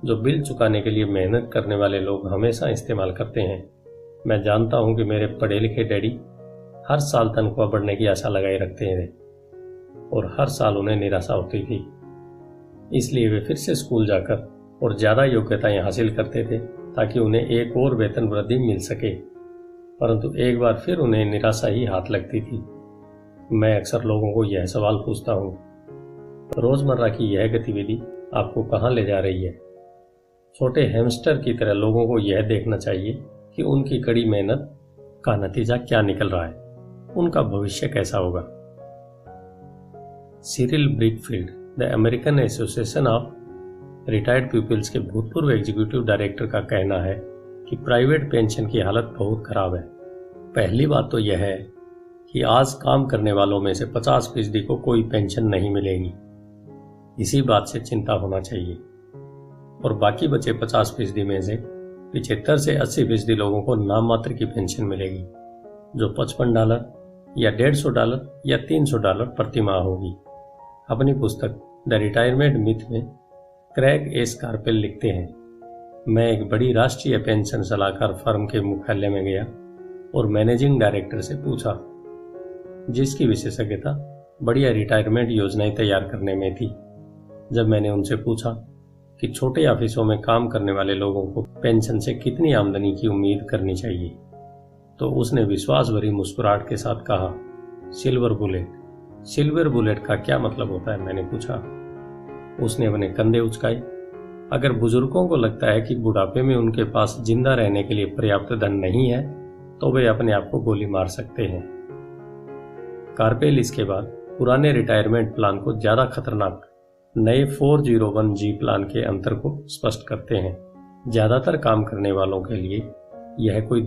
जो बिल चुकाने के लिए मेहनत करने वाले लोग हमेशा इस्तेमाल करते हैं। मैं जानता हूं कि मेरे पढ़े लिखे डैडी हर साल तनख्वाह बढ़ने की आशा लगाए रखते थे, और हर साल उन्हें निराशा होती थी। इसलिए वे फिर से स्कूल जाकर और ज्यादा योग्यताएं हासिल करते थे ताकि उन्हें एक और वेतन वृद्धि मिल सके, परंतु एक बार फिर उन्हें निराशा ही हाथ लगती थी। मैं अक्सर लोगों को यह सवाल पूछता हूँ, रोजमर्रा की यह गतिविधि आपको कहाँ ले जा रही है? छोटे हैमस्टर की तरह लोगों को यह देखना चाहिए कि उनकी कड़ी मेहनत का नतीजा क्या निकल रहा है, उनका भविष्य कैसा होगा। Cyril Brickfield, the American Association of Retired Peoples के भूतपूर्व एग्जीक्यूटिव डायरेक्टर का कहना है कि प्राइवेट पेंशन की हालत बहुत खराब है। पहली बात तो यह है कि आज काम करने वालों में से 50% को कोई पेंशन नहीं मिलेगी। इसी बात से चिंता होना चाहिए। और बाकी बचे 50% में से 75 से 80% लोगों को नाम मात्र की पेंशन मिलेगी, जो $55 या $150 या $300 प्रति माह होगी। अपनी पुस्तक द रिटायरमेंट मिथ में क्रैग ए स्कारपेल लिखते हैं, मैं एक बड़ी राष्ट्रीय पेंशन सलाहकार फर्म के मुख्यालय में गया और मैनेजिंग डायरेक्टर से पूछा, जिसकी विशेषज्ञता बढ़िया रिटायरमेंट योजनाएं तैयार करने में थी। जब मैंने उनसे पूछा कि छोटे ऑफिसों में काम करने वाले लोगों को पेंशन से कितनी आमदनी की उम्मीद करनी चाहिए, तो उसने विश्वास भरी मुस्कुराहट के साथ कहा, सिल्वर बुलेट। सिल्वर बुलेट का क्या मतलब होता है, मैंने पूछा। उसने अपने कंधे उचकाए। अगर बुजुर्गों को लगता है कि बुढ़ापे में उनके पास जिंदा रहने के लिए पर्याप्त धन नहीं है तो वे अपने आप को गोली मार सकते हैं। कार्पेल इसके बाद पुराने रिटायरमेंट प्लान को ज्यादा खतरनाक नए 401G प्लान के अंतर को स्पष्ट करते हैं। ज्यादातर काम करने वालों के लिए यह कोई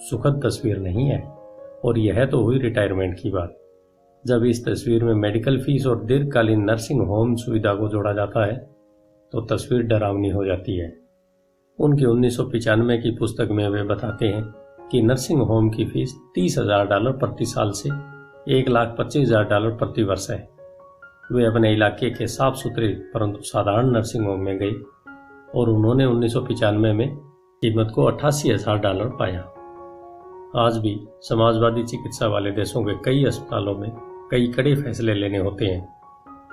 सुखद तस्वीर नहीं है, और यह तो हुई रिटायरमेंट की बात। जब इस तस्वीर में मेडिकल फीस और दीर्घकालीन नर्सिंग होम सुविधा को जोड़ा जाता है तो तस्वीर डरावनी हो जाती है। उनकी 1995 की पुस्तक में वे बताते हैं कि नर्सिंग होम की फीस $30,000 प्रति साल से $1,25,000 प्रति वर्ष है। वे अपने इलाके के साफ सुथरे परंतु साधारण नर्सिंग होम में गई और उन्होंने 1995 में कीमत को $88,000 पाया। आज भी समाजवादी चिकित्सा वाले देशों के कई अस्पतालों में कई कड़े फैसले लेने होते हैं,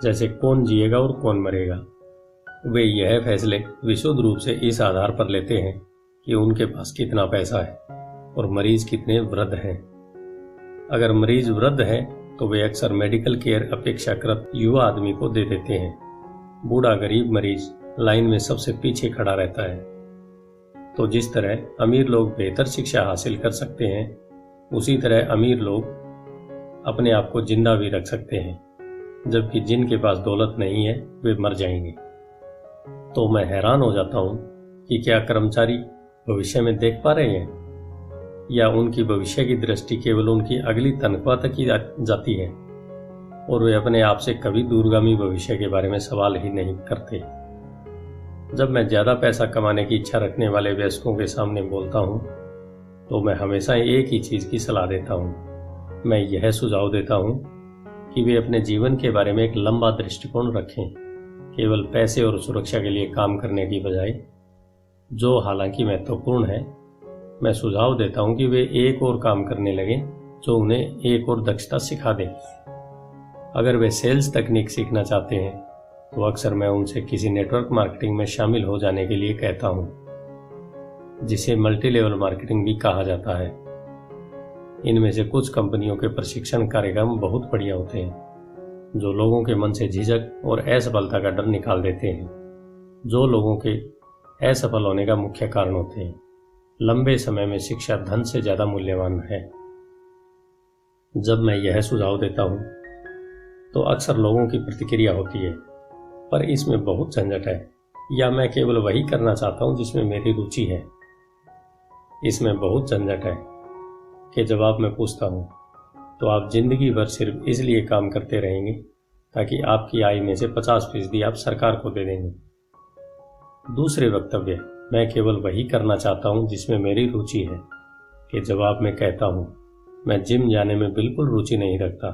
जैसे कौन जिएगा और कौन मरेगा। वे यह फैसले विशुद्ध रूप से इस आधार पर लेते हैं कि उनके पास कितना पैसा है और मरीज कितने वृद्ध हैं। अगर मरीज वृद्ध है तो वे अक्सर मेडिकल केयर अपेक्षाकृत युवा आदमी को दे देते हैं। बूढ़ा गरीब मरीज लाइन में सबसे पीछे खड़ा रहता है। तो जिस तरह अमीर लोग बेहतर शिक्षा हासिल कर सकते हैं, उसी तरह अमीर लोग अपने आप को जिंदा भी रख सकते हैं, जबकि जिनके पास दौलत नहीं है वे मर जाएंगे। तो मैं हैरान हो जाता हूं कि क्या कर्मचारी भविष्य में देख पा रहे हैं, या उनकी भविष्य की दृष्टि केवल उनकी अगली तनख्वाह तक ही जाती है और वे अपने आप से कभी दूरगामी भविष्य के बारे में सवाल ही नहीं करते। जब मैं ज्यादा पैसा कमाने की इच्छा रखने वाले वयस्कों के सामने बोलता हूं, तो मैं हमेशा एक ही चीज की सलाह देता हूं। मैं यह सुझाव देता हूं कि वे अपने जीवन के बारे में एक लंबा दृष्टिकोण रखें, केवल पैसे और सुरक्षा के लिए काम करने की बजाय, जो हालांकि महत्वपूर्ण है। मैं सुझाव देता हूं कि वे एक और काम करने लगें जो उन्हें एक और दक्षता सिखा दे। अगर वे सेल्स तकनीक सीखना चाहते हैं तो अक्सर मैं उनसे किसी नेटवर्क मार्केटिंग में शामिल हो जाने के लिए कहता हूं, जिसे मल्टी लेवल मार्केटिंग भी कहा जाता है। इनमें से कुछ कंपनियों के प्रशिक्षण कार्यक्रम बहुत बढ़िया होते हैं, जो लोगों के मन से झिझक और असफलता का डर निकाल देते हैं, जो लोगों के असफल होने का मुख्य कारण होते हैं। लंबे समय में शिक्षा धन से ज्यादा मूल्यवान है। जब मैं यह सुझाव देता हूं तो अक्सर लोगों की प्रतिक्रिया होती है, पर इसमें बहुत झंझट है, या मैं केवल वही करना चाहता हूं जिसमें मेरी रुचि है। इसमें बहुत झंझट है कि जवाब मैं पूछता हूं, तो आप जिंदगी भर सिर्फ इसलिए काम करते रहेंगे ताकि आपकी आय में से 50% आप सरकार को दे देंगे। दूसरे वक्तव्य, मैं केवल वही करना चाहता हूं जिसमें मेरी रुचि है, कि जवाब मैं कहता हूं, मैं जिम जाने में बिल्कुल रुचि नहीं रखता,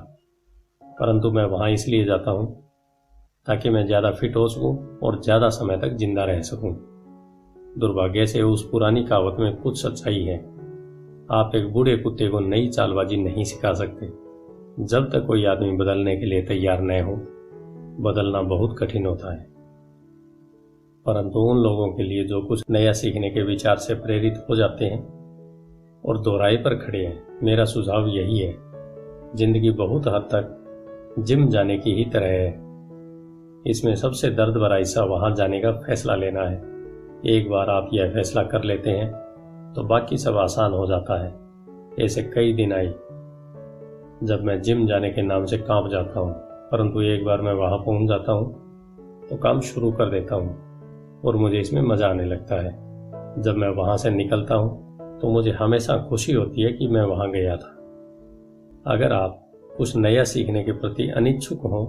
परंतु मैं वहां इसलिए जाता हूं ताकि मैं ज्यादा फिट हो सकूं और ज्यादा समय तक जिंदा रह सकूं। दुर्भाग्य से उस पुरानी कहावत में कुछ सच्चाई है। आप एक बूढ़े कुत्ते को नई चालबाजी नहीं सिखा सकते। जब तक कोई आदमी बदलने के लिए तैयार न हो, बदलना बहुत कठिन होता है। परंतु उन लोगों के लिए जो कुछ नया सीखने के विचार से प्रेरित हो जाते हैं और दोहराई पर खड़े हैं, मेरा सुझाव यही है, जिंदगी बहुत हद तक जिम जाने की ही तरह है। इसमें सबसे दर्द भरा हिस्सा वहां जाने का फैसला लेना है। एक बार आप यह फैसला कर लेते हैं तो बाकी सब आसान हो जाता है। ऐसे कई दिन आई जब मैं जिम जाने के नाम से कांप जाता हूं, परंतु एक बार मैं वहां पहुंच जाता हूं तो काम शुरू कर देता हूं और मुझे इसमें मजा आने लगता है। जब मैं वहां से निकलता हूं तो मुझे हमेशा खुशी होती है कि मैं वहां गया था। अगर आप कुछ नया सीखने के प्रति अनिच्छुक हों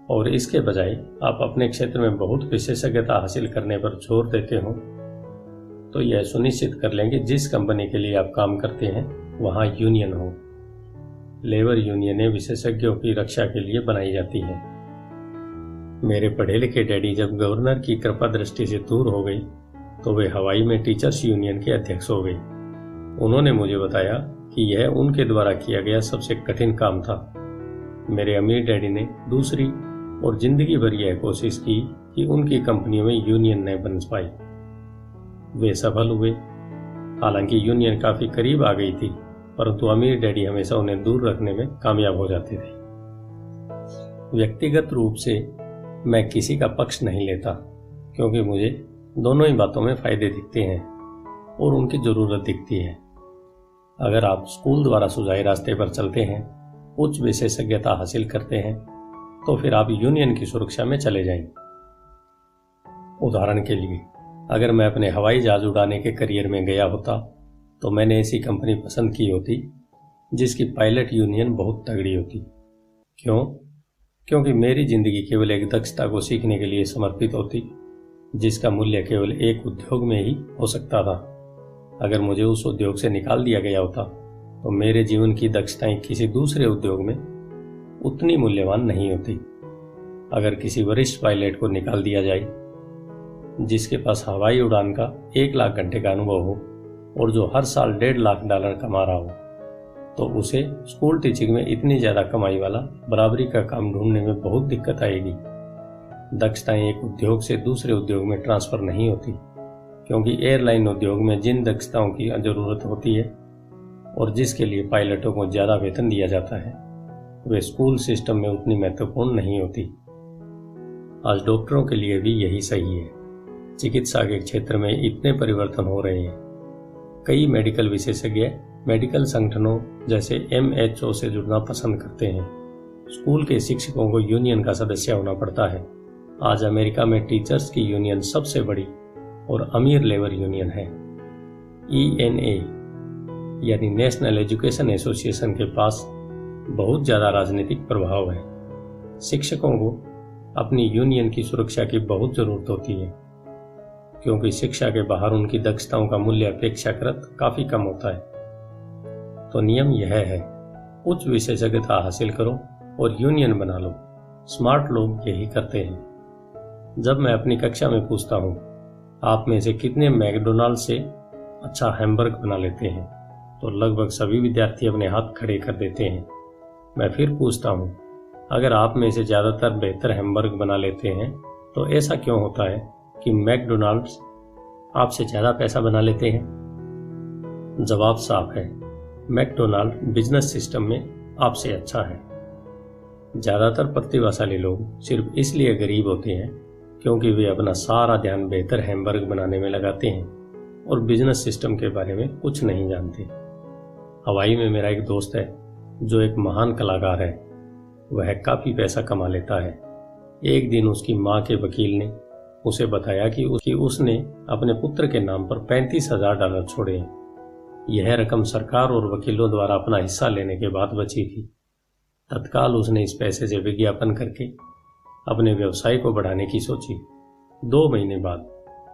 और इसके बजाय आप अपने क्षेत्र में बहुत विशेषज्ञता हासिल करने पर जोर देते हो, तो यह सुनिश्चित कर लें कि जिस कंपनी के लिए आप काम करते हैं वहां यूनियन हो। लेबर यूनियनें विशेषज्ञों की रक्षा के लिए बनाई जाती हैं। मेरे पढ़े लिखे डैडी जब गवर्नर की कृपा दृष्टि से दूर हो गई तो वे हवाई में टीचर्स यूनियन के अध्यक्ष हो गए। उन्होंने मुझे बताया कि यह उनके द्वारा किया गया सबसे कठिन काम था। मेरे अमीर डैडी ने दूसरी और जिंदगी भर यह कोशिश की कि उनकी कंपनियों में यूनियन न बन पाई। वे सफल हुए, हालांकि यूनियन काफी करीब आ गई थी, परंतु अमीर डैडी हमेशा उन्हें दूर रखने में कामयाब हो जाते थे। व्यक्तिगत रूप से मैं किसी का पक्ष नहीं लेता, क्योंकि मुझे दोनों ही बातों में फायदे दिखते हैं और उनकी जरूरत दिखती है। अगर आप स्कूल द्वारा सुझाए रास्ते पर चलते हैं, उच्च विशेषज्ञता हासिल करते हैं, तो फिर आप यूनियन की सुरक्षा में चले जाएं। उदाहरण के लिए, अगर मैं अपने हवाई जहाज उड़ाने के करियर में गया होता तो मैंने ऐसी कंपनी पसंद की होती जिसकी पायलट यूनियन बहुत तगड़ी होती। क्यों? क्योंकि मेरी जिंदगी केवल एक दक्षता को सीखने के लिए समर्पित होती, जिसका मूल्य केवल एक उद्योग में ही हो सकता था। अगर मुझे उस उद्योग से निकाल दिया गया होता तो मेरे जीवन की दक्षताएं किसी दूसरे उद्योग में उतनी मूल्यवान नहीं होती। अगर किसी वरिष्ठ पायलट को निकाल दिया जाए जिसके पास हवाई उड़ान का 1 लाख घंटे का अनुभव हो और जो हर साल $1.5 लाख कमा रहा हो, तो उसे स्कूल टीचिंग में इतनी ज़्यादा कमाई वाला बराबरी का काम ढूंढने में बहुत दिक्कत आएगी। दक्षताएं एक उद्योग से दूसरे उद्योग में ट्रांसफ़र नहीं होती, क्योंकि एयरलाइन उद्योग में जिन दक्षताओं की ज़रूरत होती है और जिसके लिए पायलटों को ज़्यादा वेतन दिया जाता है, वे स्कूल सिस्टम में उतनी महत्वपूर्ण नहीं होती। आज डॉक्टरों के लिए भी यही सही है। चिकित्सा के क्षेत्र में इतने परिवर्तन हो रहे हैं। कई मेडिकल विशेषज्ञ मेडिकल संगठनों जैसे MHO से जुड़ना पसंद करते हैं। स्कूल के शिक्षकों को यूनियन का सदस्य होना पड़ता है। आज अमेरिका में टीचर्स की यूनियन सबसे बड़ी और अमीर लेबर यूनियन है। ENA यानी नेशनल एजुकेशन एसोसिएशन के पास बहुत ज़्यादा राजनीतिक प्रभाव है। शिक्षकों को अपनी यूनियन की सुरक्षा की बहुत ज़रूरत होती है, क्योंकि शिक्षा के बाहर उनकी दक्षताओं का मूल्य अपेक्षाकृत काफ़ी कम होता है। तो नियम यह है, उच्च विशेषज्ञता हासिल करो और यूनियन बना लो। स्मार्ट लोग यही करते हैं। जब मैं अपनी कक्षा में पूछता हूँ, आप में से कितने मैकडोनाल्ड से अच्छा हैमबर्ग बना लेते हैं, तो लगभग सभी विद्यार्थी अपने हाथ खड़े कर देते हैं। मैं फिर पूछता हूँ, अगर आप में से ज़्यादातर बेहतर हैमबर्ग बना लेते हैं, तो ऐसा क्यों होता है कि मैकडोनाल्ड्स आपसे ज़्यादा पैसा बना लेते हैं? जवाब साफ है, मैकडोनाल्ड बिजनेस सिस्टम में आपसे अच्छा है। ज़्यादातर प्रतिभाशाली लोग सिर्फ इसलिए गरीब होते हैं क्योंकि वे अपना सारा ध्यान बेहतर हैमबर्ग बनाने में लगाते हैं और बिजनेस सिस्टम के बारे में कुछ नहीं जानते। हवाई में मेरा एक दोस्त है जो एक महान कलाकार है। वह काफ़ी पैसा कमा लेता है। एक दिन उसकी माँ के वकील ने उसे बताया कि उसने अपने पुत्र के नाम पर $35,000 छोड़े हैं। यह रकम सरकार और वकीलों द्वारा अपना हिस्सा लेने के बाद बची थी। तत्काल उसने इस पैसे से विज्ञापन करके अपने व्यवसाय को बढ़ाने की सोची। 2 महीने बाद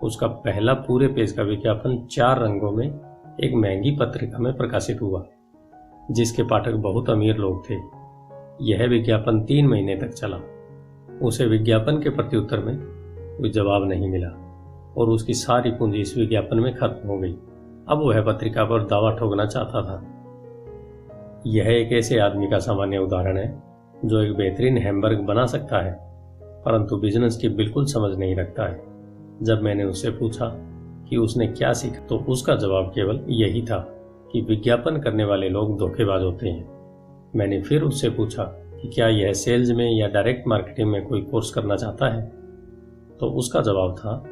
उसका पहला पूरे पेज का विज्ञापन 4 रंगों में एक महंगी पत्रिका में प्रकाशित हुआ, जिसके पाठक बहुत अमीर लोग थे। यह विज्ञापन 3 महीने तक चला। उसे विज्ञापन के प्रत्युत्तर में कोई जवाब नहीं मिला और उसकी सारी पूंजी इस विज्ञापन में खत्म हो गई। अब वह पत्रिका पर दावा ठोकना चाहता था। यह एक ऐसे आदमी का सामान्य उदाहरण है जो एक बेहतरीन हैमबर्ग बना सकता है, परंतु बिजनेस की बिल्कुल समझ नहीं रखता है। जब मैंने उससे पूछा कि उसने क्या सीखा, तो उसका जवाब केवल यही था कि विज्ञापन करने वाले लोग धोखेबाज होते हैं। मैंने फिर उससे पूछा कि क्या यह सेल्स में या डायरेक्ट मार्केटिंग में कोई कोर्स करना चाहता है, तो उसका जवाब था,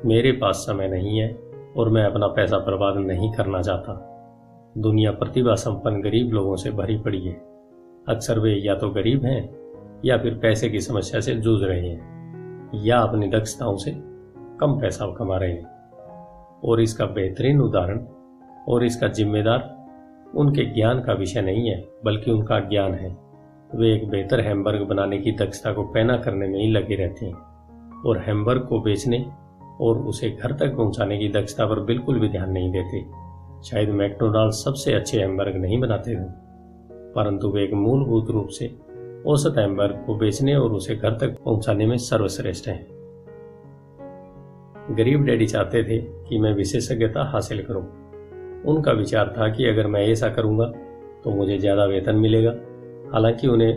मेरे पास समय नहीं है और मैं अपना पैसा बर्बाद नहीं करना चाहता। दुनिया प्रतिभा संपन्न गरीब लोगों से भरी पड़ी है। अक्सर वे या तो गरीब हैं या फिर पैसे की समस्या से जूझ रहे हैं या अपनी दक्षताओं से कम पैसा कमा रहे हैं। और इसका बेहतरीन उदाहरण और इसका जिम्मेदार उनके ज्ञान का विषय नहीं है, बल्कि उनका ज्ञान है। वे एक बेहतर हैमबर्ग बनाने की दक्षता को पैना करने में ही लगे रहते हैं और हैमबर्ग को बेचने और उसे घर तक पहुंचाने की दक्षता पर बिल्कुल भी ध्यान नहीं देते। शायद मैकडोनाल्ड सबसे अच्छे हैमबर्ग नहीं बनाते थे, परंतु वे एक मूलभूत रूप से औसत हैमबर्ग को बेचने और उसे घर तक पहुंचाने में सर्वश्रेष्ठ हैं। गरीब डैडी चाहते थे कि मैं विशेषज्ञता हासिल करूं। उनका विचार था कि अगर मैं ऐसा करूंगा तो मुझे ज़्यादा वेतन मिलेगा। हालांकि उन्हें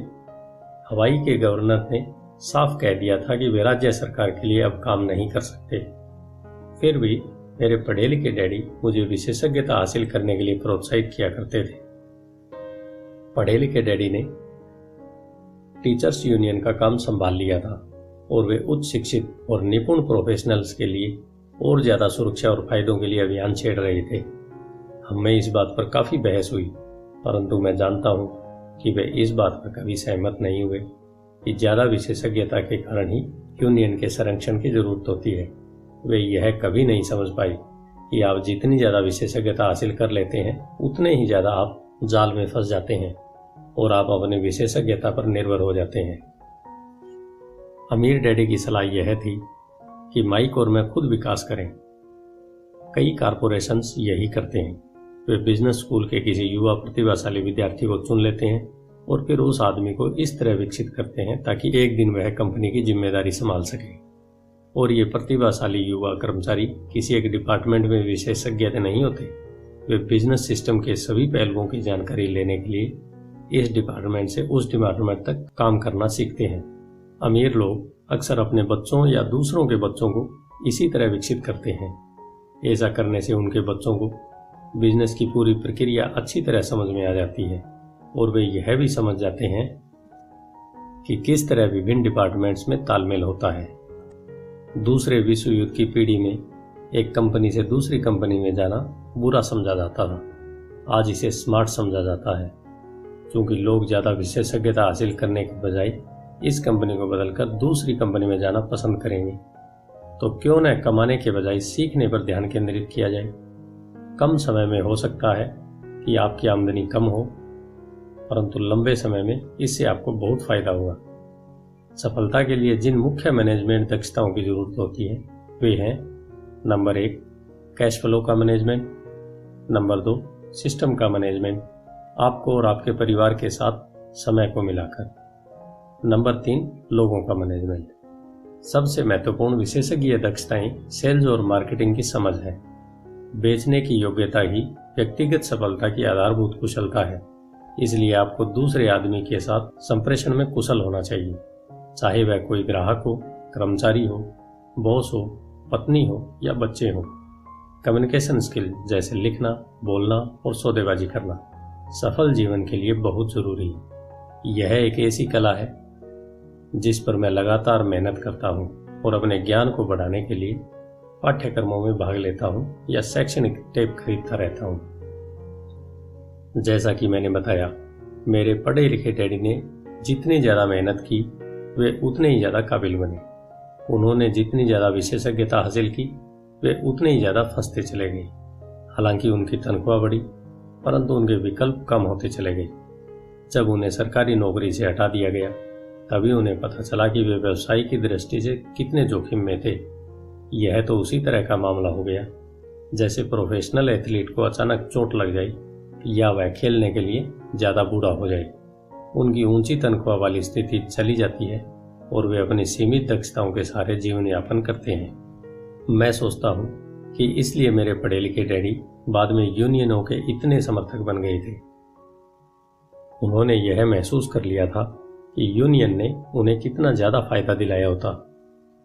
हवाई के गवर्नर ने साफ कह दिया था कि वे राज्य सरकार के लिए अब काम नहीं कर सकते। फिर भी मेरे पढ़े लिखे डैडी मुझे विशेषज्ञता हासिल करने के लिए प्रोत्साहित किया करते थे। पढ़े लिखे डैडी ने टीचर्स यूनियन का काम संभाल लिया था और वे उच्च शिक्षित और निपुण प्रोफेशनल्स के लिए और ज़्यादा सुरक्षा और फायदों के लिए अभियान छेड़ रहे थे। हमें इस बात पर काफ़ी बहस हुई, परंतु मैं जानता हूँ कि वे इस बात पर कभी सहमत नहीं हुए कि ज़्यादा विशेषज्ञता के कारण ही यूनियन के संरक्षण की जरूरत होती है। वे यह कभी नहीं समझ पाई कि आप जितनी ज़्यादा विशेषज्ञता हासिल कर लेते हैं, उतने ही ज़्यादा आप जाल में फंस जाते हैं और आप अपने विशेषज्ञता पर निर्भर हो जाते हैं। अमीर डैडी की सलाह यह थी कि माइक और मैं खुद विकास करें। कई कारपोरेशंस यही करते हैं। वे बिजनेस स्कूल के किसी युवा प्रतिभाशाली विद्यार्थी को चुन लेते हैं और फिर उस आदमी को इस तरह विकसित करते हैं ताकि एक दिन वह कंपनी की जिम्मेदारी संभाल सके। और ये प्रतिभाशाली युवा कर्मचारी किसी एक डिपार्टमेंट में विशेषज्ञ नहीं होते, वे बिजनेस सिस्टम के सभी पहलुओं की जानकारी लेने के लिए इस डिपार्टमेंट से उस डिपार्टमेंट तक काम करना सीखते हैं। अमीर लोग अक्सर अपने बच्चों या दूसरों के बच्चों को इसी तरह विकसित करते हैं। ऐसा करने से उनके बच्चों को बिजनेस की पूरी प्रक्रिया अच्छी तरह समझ में आ जाती है और वे यह भी समझ जाते हैं कि किस तरह विभिन्न डिपार्टमेंट्स में तालमेल होता है। दूसरे विश्व युद्ध की पीढ़ी में एक कंपनी से दूसरी कंपनी में जाना बुरा समझा जाता था, आज इसे स्मार्ट समझा जाता है, क्योंकि लोग ज़्यादा विशेषज्ञता हासिल करने के बजाय इस कंपनी को बदलकर दूसरी कंपनी में जाना पसंद करेंगे। तो क्यों न कमाने के बजाय सीखने पर ध्यान केंद्रित किया जाए। कम समय में हो सकता है कि आपकी आमदनी कम हो, परंतु लंबे समय में इससे आपको बहुत फायदा होगा। सफलता के लिए जिन मुख्य मैनेजमेंट दक्षताओं की जरूरत होती है वे हैं: नंबर 1 कैश फ्लो का मैनेजमेंट, नंबर 2 सिस्टम का मैनेजमेंट, आपको और आपके परिवार के साथ समय को मिलाकर, नंबर 3 लोगों का मैनेजमेंट। सबसे महत्वपूर्ण विशेषज्ञ दक्षताएं सेल्स और मार्केटिंग की समझ है। बेचने की योग्यता ही व्यक्तिगत सफलता की आधारभूत कुशलता है, इसलिए आपको दूसरे आदमी के साथ संप्रेषण में कुशल होना चाहिए, चाहे वह कोई ग्राहक हो, कर्मचारी हो, बॉस हो, पत्नी हो या बच्चे हो। कम्युनिकेशन स्किल जैसे लिखना, बोलना और सौदेबाजी करना सफल जीवन के लिए बहुत जरूरी है। यह एक ऐसी कला है जिस पर मैं लगातार मेहनत करता हूँ और अपने ज्ञान को बढ़ाने के लिए पाठ्यक्रमों में भाग लेता हूँ या शैक्षणिक टेप खरीदता रहता हूँ। जैसा कि मैंने बताया, मेरे पढ़े लिखे डैडी ने जितनी ज़्यादा मेहनत की वे उतने ही ज़्यादा काबिल बने। उन्होंने जितनी ज़्यादा विशेषज्ञता हासिल की वे उतने ही ज़्यादा फंसते चले गए। हालांकि उनकी तनख्वाह बढ़ी, परंतु उनके विकल्प कम होते चले गए। जब उन्हें सरकारी नौकरी से हटा दिया गया तभी उन्हें पता चला कि वे व्यवसाय की दृष्टि से कितने जोखिम में थे। यह तो उसी तरह का मामला हो गया जैसे प्रोफेशनल एथलीट को अचानक चोट लग जाए या वह खेलने के लिए ज़्यादा बूढ़ा हो जाए। उनकी ऊंची तनख्वाह वाली स्थिति चली जाती है और वे अपनी सीमित दक्षताओं के सहारे जीवन यापन करते हैं। मैं सोचता हूँ कि इसलिए मेरे पढ़े लिखे डैडी बाद में यूनियनों के इतने समर्थक बन गए थे। उन्होंने यह महसूस कर लिया था कि यूनियन ने उन्हें कितना ज़्यादा फायदा दिलाया होता।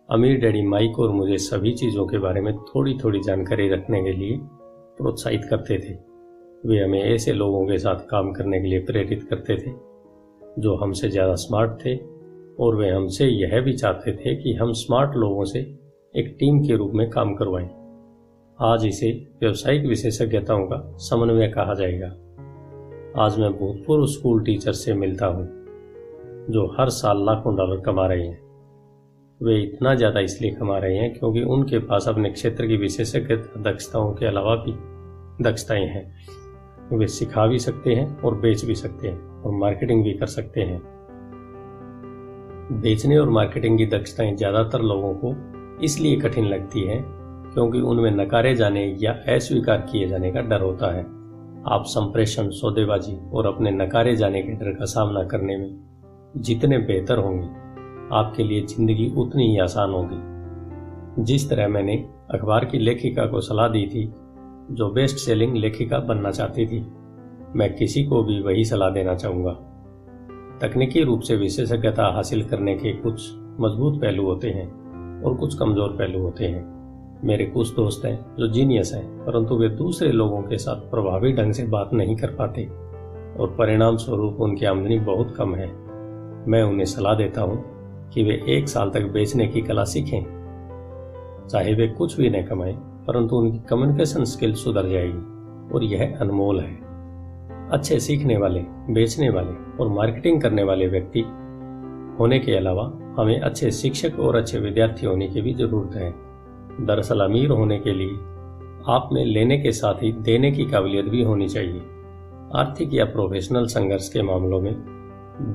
अमीर डैडी माइक और मुझे सभी चीज़ों के बारे में थोड़ी थोड़ी जानकारी रखने के लिए प्रोत्साहित करते थे। वे हमें ऐसे लोगों के साथ काम करने के लिए प्रेरित करते थे जो हमसे ज़्यादा स्मार्ट थे, और वे हमसे यह भी चाहते थे कि हम स्मार्ट लोगों से एक टीम के रूप में काम करवाएं। आज इसे व्यावसायिक विशेषज्ञताओं का समन्वय कहा जाएगा। आज मैं भूतपूर्व स्कूल टीचर से मिलता हूँ जो हर साल लाखों डॉलर कमा रहे हैं। वे इतना ज़्यादा इसलिए कमा रहे हैं क्योंकि उनके पास अपने क्षेत्र की विशेषज्ञ दक्षताओं के अलावा भी दक्षताएं हैं। वे सिखा भी सकते हैं और बेच भी सकते हैं और मार्केटिंग भी कर सकते हैं। बेचने और मार्केटिंग की दक्षताएं ज़्यादातर लोगों को इसलिए कठिन लगती हैं क्योंकि उनमें नकारे जाने या अस्वीकार किए जाने का डर होता है। आप संप्रेषण, सौदेबाजी और अपने नकारे जाने के डर का सामना करने में जितने बेहतर होंगे, आपके लिए जिंदगी उतनी ही आसान होगी। जिस तरह मैंने अखबार की लेखिका को सलाह दी थी जो बेस्ट सेलिंग लेखिका बनना चाहती थी, मैं किसी को भी वही सलाह देना चाहूँगा। तकनीकी रूप से विशेषज्ञता हासिल करने के कुछ मजबूत पहलू होते हैं और कुछ कमज़ोर पहलू होते हैं। मेरे कुछ दोस्त हैं जो जीनियस हैं, परंतु वे दूसरे लोगों के साथ प्रभावी ढंग से बात नहीं कर पाते और परिणाम स्वरूप उनकी आमदनी बहुत कम है। मैं उन्हें सलाह देता हूँ कि वे 1 साल तक बेचने की कला सीखें। चाहे वे कुछ भी न कमाएं, परंतु उनकी कम्युनिकेशन स्किल सुधर जाएगी और यह अनमोल है। अच्छे सीखने वाले, बेचने वाले और मार्केटिंग करने वाले व्यक्ति होने के अलावा हमें अच्छे शिक्षक और अच्छे विद्यार्थी होने की भी जरूरत है। दरअसल अमीर होने के लिए आप में लेने के साथ ही देने की काबिलियत भी होनी चाहिए। आर्थिक या प्रोफेशनल संघर्ष के मामलों में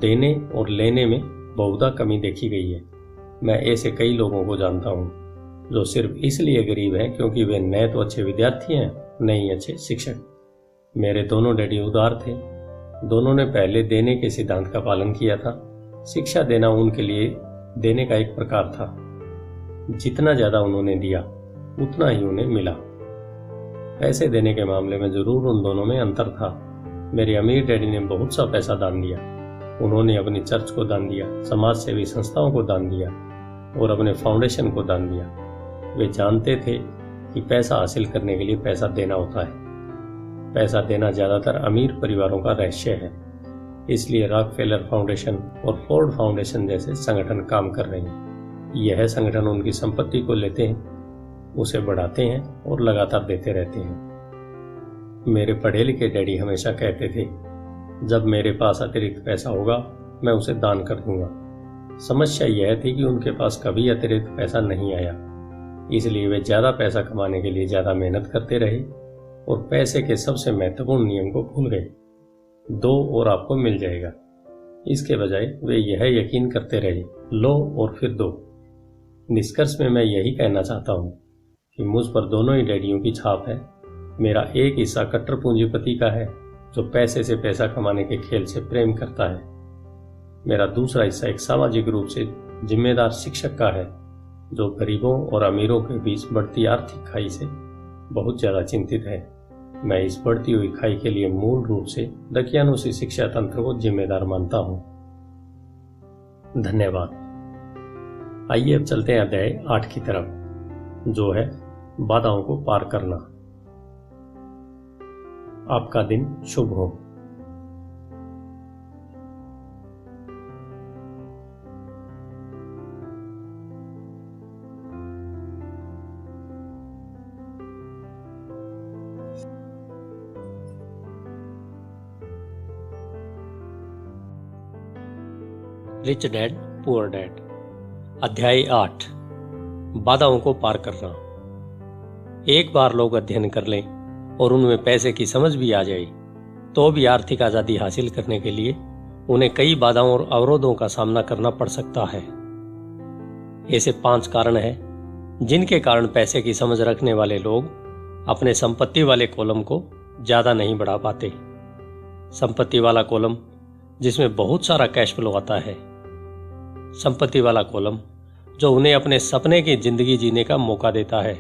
देने और लेने में बहुधा कमी देखी गई है। मैं ऐसे कई लोगों को जानता हूँ जो सिर्फ इसलिए गरीब हैं क्योंकि वे न तो अच्छे विद्यार्थी हैं न ही अच्छे शिक्षक। मेरे दोनों डैडी उदार थे दोनों ने पहले देने के सिद्धांत का पालन किया था। शिक्षा देना उनके लिए देने का एक प्रकार था। जितना ज्यादा उन्होंने दिया उतना ही उन्हें मिला। पैसे देने के मामले में जरूर उन दोनों में अंतर था। मेरे अमीर डैडी ने बहुत सा पैसा दान दिया। उन्होंने अपनी चर्च को दान दिया, समाज सेवी संस्थाओं को दान दिया और अपने फाउंडेशन को दान दिया। वे जानते थे कि पैसा हासिल करने के लिए पैसा देना होता है। पैसा देना ज्यादातर अमीर परिवारों का रहस्य है, इसलिए रॉकफेलर फाउंडेशन और फोर्ड फाउंडेशन जैसे संगठन काम कर रहे हैं। यह संगठन उनकी संपत्ति को लेते हैं, उसे बढ़ाते हैं और लगातार देते रहते हैं। मेरे पढ़े लिखे डैडी हमेशा कहते थे, जब मेरे पास अतिरिक्त पैसा होगा मैं उसे दान कर दूंगा। समस्या यह थी कि उनके पास कभी अतिरिक्त पैसा नहीं आया, इसलिए वे ज्यादा पैसा कमाने के लिए ज्यादा मेहनत करते रहे और पैसे के सबसे महत्वपूर्ण नियम को भूल गए, दो और आपको मिल जाएगा। इसके बजाय वे यह यकीन करते रहे, लो और फिर दो। निष्कर्ष में मैं यही कहना चाहता हूं कि मुझ पर दोनों ही डैडियों की छाप है। मेरा एक हिस्सा कट्टर पूंजीपति का है जो पैसे से पैसा कमाने के खेल से प्रेम करता है। मेरा दूसरा हिस्सा एक सामाजिक रूप से जिम्मेदार शिक्षक का है जो गरीबों और अमीरों के बीच बढ़ती आर्थिक खाई से बहुत ज्यादा चिंतित है। मैं इस बढ़ती हुई खाई के लिए मूल रूप से दकियानुसी शिक्षा तंत्र को जिम्मेदार मानता हूं। धन्यवाद। आइए अब चलते हैं अध्याय 8 की तरफ, जो है बाधाओं को पार करना। आपका दिन शुभ हो। रिच डैड पुअर डैड, अध्याय 8, बाधाओं को पार करना। एक बार लोग अध्ययन कर लें और उनमें पैसे की समझ भी आ जाए तो भी आर्थिक आजादी हासिल करने के लिए उन्हें कई बाधाओं और अवरोधों का सामना करना पड़ सकता है। ऐसे 5 कारण हैं जिनके कारण पैसे की समझ रखने वाले लोग अपने संपत्ति वाले कॉलम को ज्यादा नहीं बढ़ा पाते। संपत्ति वाला कॉलम जिसमें बहुत सारा कैश फ्लो आता है। संपत्ति वाला कॉलम जो उन्हें अपने सपने की जिंदगी जीने का मौका देता है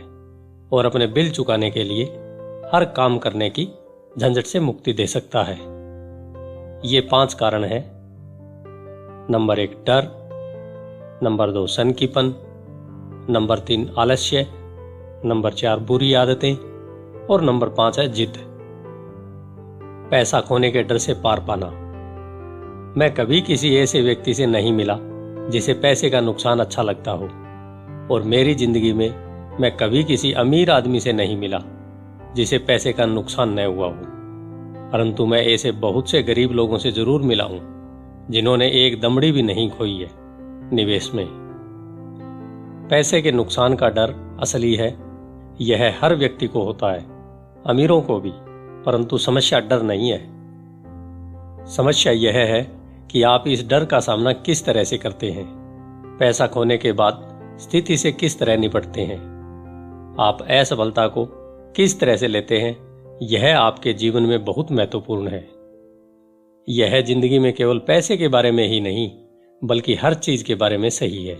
और अपने बिल चुकाने के लिए हर काम करने की झंझट से मुक्ति दे सकता है। ये 5 कारण हैं। नंबर 1 डर, नंबर 2 सनकीपन, नंबर 3 आलस्य, नंबर 4 बुरी आदतें और नंबर 5 है जिद। पैसा खोने के डर से पार पाना। मैं कभी किसी ऐसे व्यक्ति से नहीं मिला जिसे पैसे का नुकसान अच्छा लगता हो, और मेरी जिंदगी में मैं कभी किसी अमीर आदमी से नहीं मिला जिसे पैसे का नुकसान न हुआ हो। परंतु मैं ऐसे बहुत से गरीब लोगों से जरूर मिला हूं जिन्होंने एक दमड़ी भी नहीं खोई है निवेश में। पैसे के नुकसान का डर असली है। यह हर व्यक्ति को होता है, अमीरों को भी, परंतु समस्या डर नहीं है। समस्या यह है कि आप इस डर का सामना किस तरह से करते हैं। पैसा खोने के बाद स्थिति से किस तरह निपटते हैं। आप असफलता को किस तरह से लेते हैं, यह आपके जीवन में बहुत महत्वपूर्ण है। यह जिंदगी में केवल पैसे के बारे में ही नहीं बल्कि हर चीज के बारे में सही है।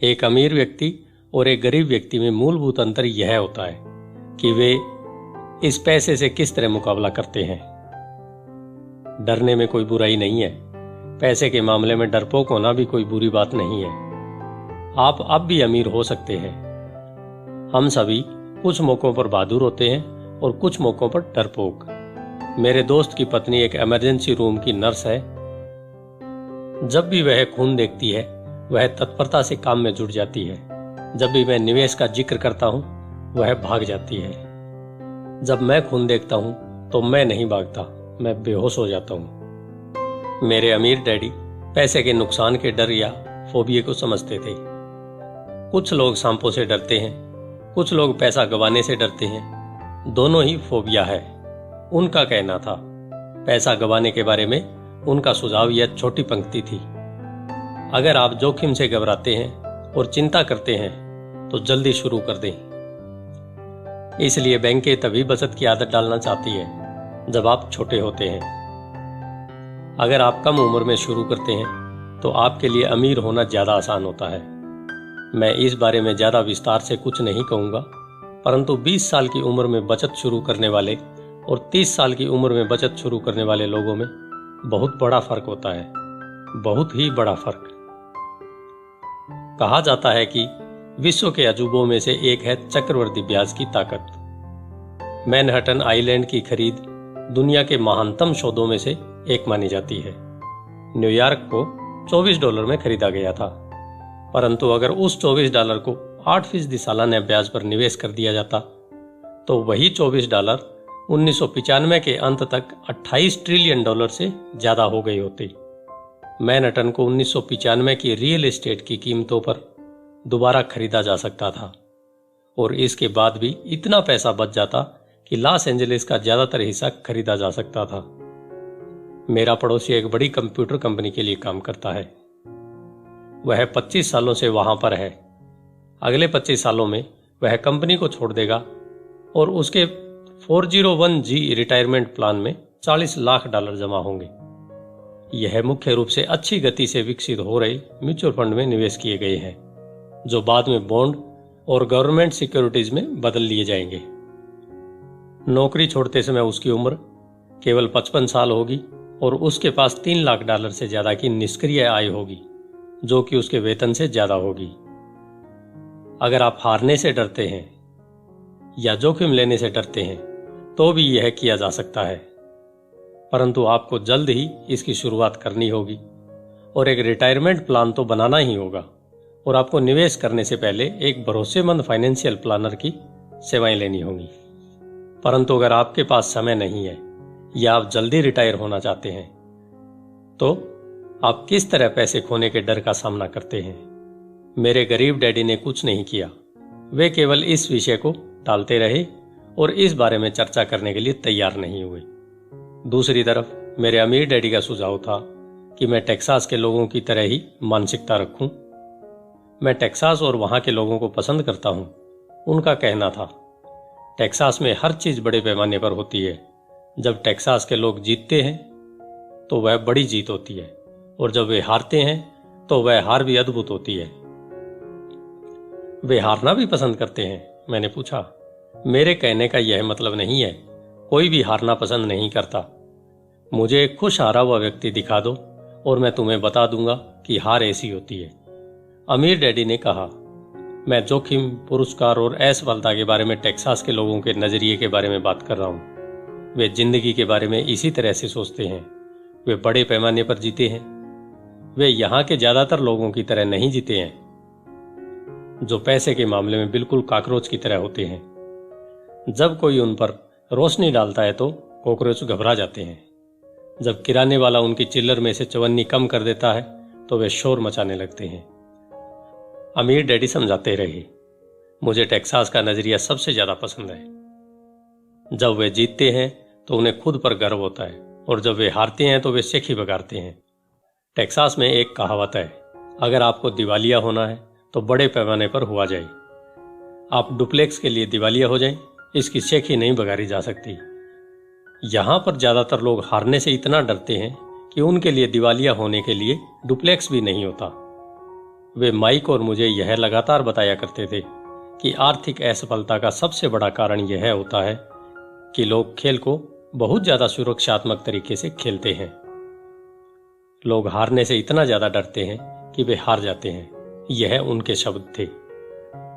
एक अमीर व्यक्ति और एक गरीब व्यक्ति में मूलभूत अंतर यह होता है कि वे इस पैसे से किस तरह मुकाबला करते हैं। डरने में कोई बुराई नहीं है। पैसे के मामले में डरपोक होना भी कोई बुरी बात नहीं है। आप अब भी अमीर हो सकते हैं। हम सभी कुछ मौकों पर बहादुर होते हैं और कुछ मौकों पर डरपोक। मेरे दोस्त की पत्नी एक इमरजेंसी रूम की नर्स है। जब भी वह खून देखती है वह तत्परता से काम में जुट जाती है। जब भी मैं निवेश का जिक्र करता हूं वह भाग जाती है। जब मैं खून देखता हूं तो मैं नहीं भागता, मैं बेहोश हो जाता हूं। मेरे अमीर डैडी पैसे के नुकसान के डर या फोबिया को समझते थे। कुछ लोग सांपों से डरते हैं, कुछ लोग पैसा गंवाने से डरते हैं। दोनों ही फोबिया है। उनका कहना था, पैसा गंवाने के बारे में उनका सुझाव यह छोटी पंक्ति थी, अगर आप जोखिम से घबराते हैं और चिंता करते हैं तो जल्दी शुरू कर दें। इसलिए बैंकें तभी बचत की आदत डालना चाहती है जब आप छोटे होते हैं। अगर आप कम उम्र में शुरू करते हैं तो आपके लिए अमीर होना ज़्यादा आसान होता है। मैं इस बारे में ज़्यादा विस्तार से कुछ नहीं कहूँगा, परंतु 20 साल की उम्र में बचत शुरू करने वाले और 30 साल की उम्र में बचत शुरू करने वाले लोगों में बहुत बड़ा फर्क होता है, बहुत ही बड़ा फर्क। कहा जाता है कि विश्व के अजूबों में से एक है चक्रवृद्धि ब्याज की ताकत। मैनहट्टन आइलैंड की खरीद दुनिया के महानतम सौदों में से एक मानी जाती है। न्यूयॉर्क को $24 में खरीदा गया था, परंतु अगर उस $24 को 8% सालाना ब्याज पर निवेश कर दिया जाता तो वही $24 1995 के अंत तक $28 ट्रिलियन से ज्यादा हो गई होती। मैनहट्टन को 1995 की रियल एस्टेट की कीमतों पर दोबारा खरीदा जा सकता था और इसके बाद भी इतना पैसा बच जाता कि लॉस एंजलिस का ज्यादातर हिस्सा खरीदा जा सकता था। मेरा पड़ोसी एक बड़ी कंप्यूटर कंपनी के लिए काम करता है। वह 25 सालों से वहां पर है। अगले 25 सालों में वह कंपनी को छोड़ देगा और उसके 401G रिटायरमेंट प्लान में $40 लाख जमा होंगे। यह मुख्य रूप से अच्छी गति से विकसित हो रहे म्यूचुअल फंड में निवेश किए गए हैं, जो बाद में बॉन्ड और गवर्नमेंट सिक्योरिटीज में बदल लिए जाएंगे। नौकरी छोड़ते समय उसकी उम्र केवल 55 साल होगी और उसके पास $3 लाख से ज्यादा की निष्क्रिय आय होगी, जो कि उसके वेतन से ज्यादा होगी। अगर आप हारने से डरते हैं या जोखिम लेने से डरते हैं तो भी यह किया जा सकता है, परंतु आपको जल्द ही इसकी शुरुआत करनी होगी और एक रिटायरमेंट प्लान तो बनाना ही होगा और आपको निवेश करने से पहले एक भरोसेमंद फाइनेंशियल प्लानर की सेवाएं लेनी होंगी। परंतु अगर आपके पास समय नहीं है या आप जल्दी रिटायर होना चाहते हैं तो आप किस तरह पैसे खोने के डर का सामना करते हैं। मेरे गरीब डैडी ने कुछ नहीं किया। वे केवल इस विषय को टालते रहे और इस बारे में चर्चा करने के लिए तैयार नहीं हुए। दूसरी तरफ मेरे अमीर डैडी का सुझाव था कि मैं टेक्सास के लोगों की तरह ही मानसिकता रखूं। मैं टेक्सास और वहां के लोगों को पसंद करता हूं। उनका कहना था, टेक्सास में हर चीज बड़े पैमाने पर होती है। जब टेक्सास के लोग जीतते हैं तो वह बड़ी जीत होती है और जब वे हारते हैं तो वह हार भी अद्भुत होती है। वे हारना भी पसंद करते हैं? मैंने पूछा। मेरे कहने का यह मतलब नहीं है, कोई भी हारना पसंद नहीं करता। मुझे एक खुश हारा हुआ व्यक्ति दिखा दो और मैं तुम्हें बता दूंगा कि हार ऐसी होती है। अमीर डैडी ने कहा, मैं जोखिम, पुरस्कार और असफलता के बारे में टेक्सास के लोगों के नजरिए के बारे में बात कर रहा हूं। वे जिंदगी के बारे में इसी तरह से सोचते हैं। वे बड़े पैमाने पर जीते हैं। वे यहां के ज्यादातर लोगों की तरह नहीं जीते हैं, जो पैसे के मामले में बिल्कुल कॉकरोच की तरह होते हैं। जब कोई उन पर रोशनी डालता है तो कॉकरोच घबरा जाते हैं। जब किराने वाला उनकी चिल्लर में से चवन्नी कम कर देता है तो वे शोर मचाने लगते हैं। अमीर डैडी समझाते रहे, मुझे टेक्सास का नजरिया सबसे ज्यादा पसंद है। जब वे जीतते हैं तो उन्हें खुद पर गर्व होता है और जब वे हारते हैं तो वे शेखी बगाड़ते हैं। टेक्सास में एक कहावत है, अगर आपको दिवालिया होना है तो बड़े पैमाने पर हुआ जाए। आप डुप्लेक्स के लिए दिवालिया हो जाएं, इसकी शेखी नहीं बगाड़ी जा सकती। यहां पर ज्यादातर लोग हारने से इतना डरते हैं कि उनके लिए दिवालिया होने के लिए डुप्लेक्स भी नहीं होता। वे माइक और मुझे यह लगातार बताया करते थे कि आर्थिक असफलता का सबसे बड़ा कारण यह होता है कि लोग खेल को बहुत ज्यादा सुरक्षात्मक तरीके से खेलते हैं। लोग हारने से इतना ज्यादा डरते हैं कि वे हार जाते हैं। यह उनके शब्द थे।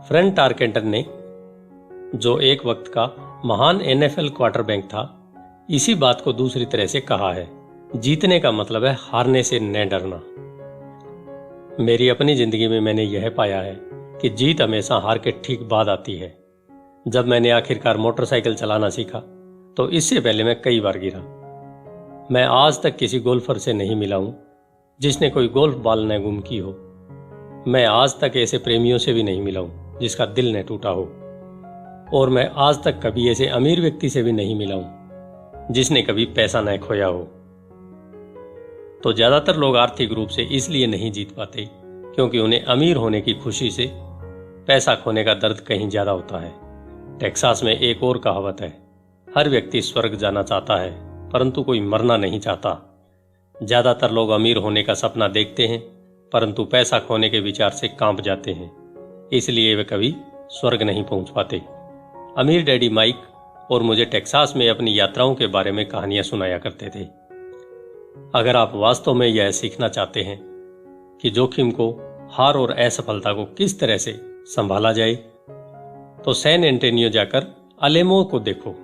फ्रैंक टारकेंटन ने, जो एक वक्त का महान NFL क्वार्टरबैक था, इसी बात को दूसरी तरह से कहा है, जीतने का मतलब है हारने से न डरना। मेरी अपनी जिंदगी में मैंने यह पाया है कि जीत हमेशा हार के ठीक बाद आती है। जब मैंने आखिरकार मोटरसाइकिल चलाना सीखा तो इससे पहले मैं कई बार गिरा। मैं आज तक किसी गोल्फर से नहीं मिला हूं जिसने कोई गोल्फ बॉल न गुम की हो। मैं आज तक ऐसे प्रेमियों से भी नहीं मिला हूं जिसका दिल न टूटा हो। और मैं आज तक कभी ऐसे अमीर व्यक्ति से भी नहीं मिला हूं जिसने कभी पैसा न खोया हो। तो ज्यादातर लोग आर्थिक रूप से इसलिए नहीं जीत पाते क्योंकि उन्हें अमीर होने की खुशी से पैसा खोने का दर्द कहीं ज्यादा होता है। टेक्सास में एक और कहावत है, हर व्यक्ति स्वर्ग जाना चाहता है परंतु कोई मरना नहीं चाहता। ज्यादातर लोग अमीर होने का सपना देखते हैं, परंतु पैसा खोने के विचार से कांप जाते हैं, इसलिए वे कभी स्वर्ग नहीं पहुंच पाते। अमीर डैडी माइक और मुझे टेक्सास में अपनी यात्राओं के बारे में कहानियां सुनाया करते थे। अगर आप वास्तव में यह सीखना चाहते हैं कि जोखिम को, हार और असफलता को किस तरह से संभाला जाए, तो सैन एंटोनियो जाकर अलेमो को देखो।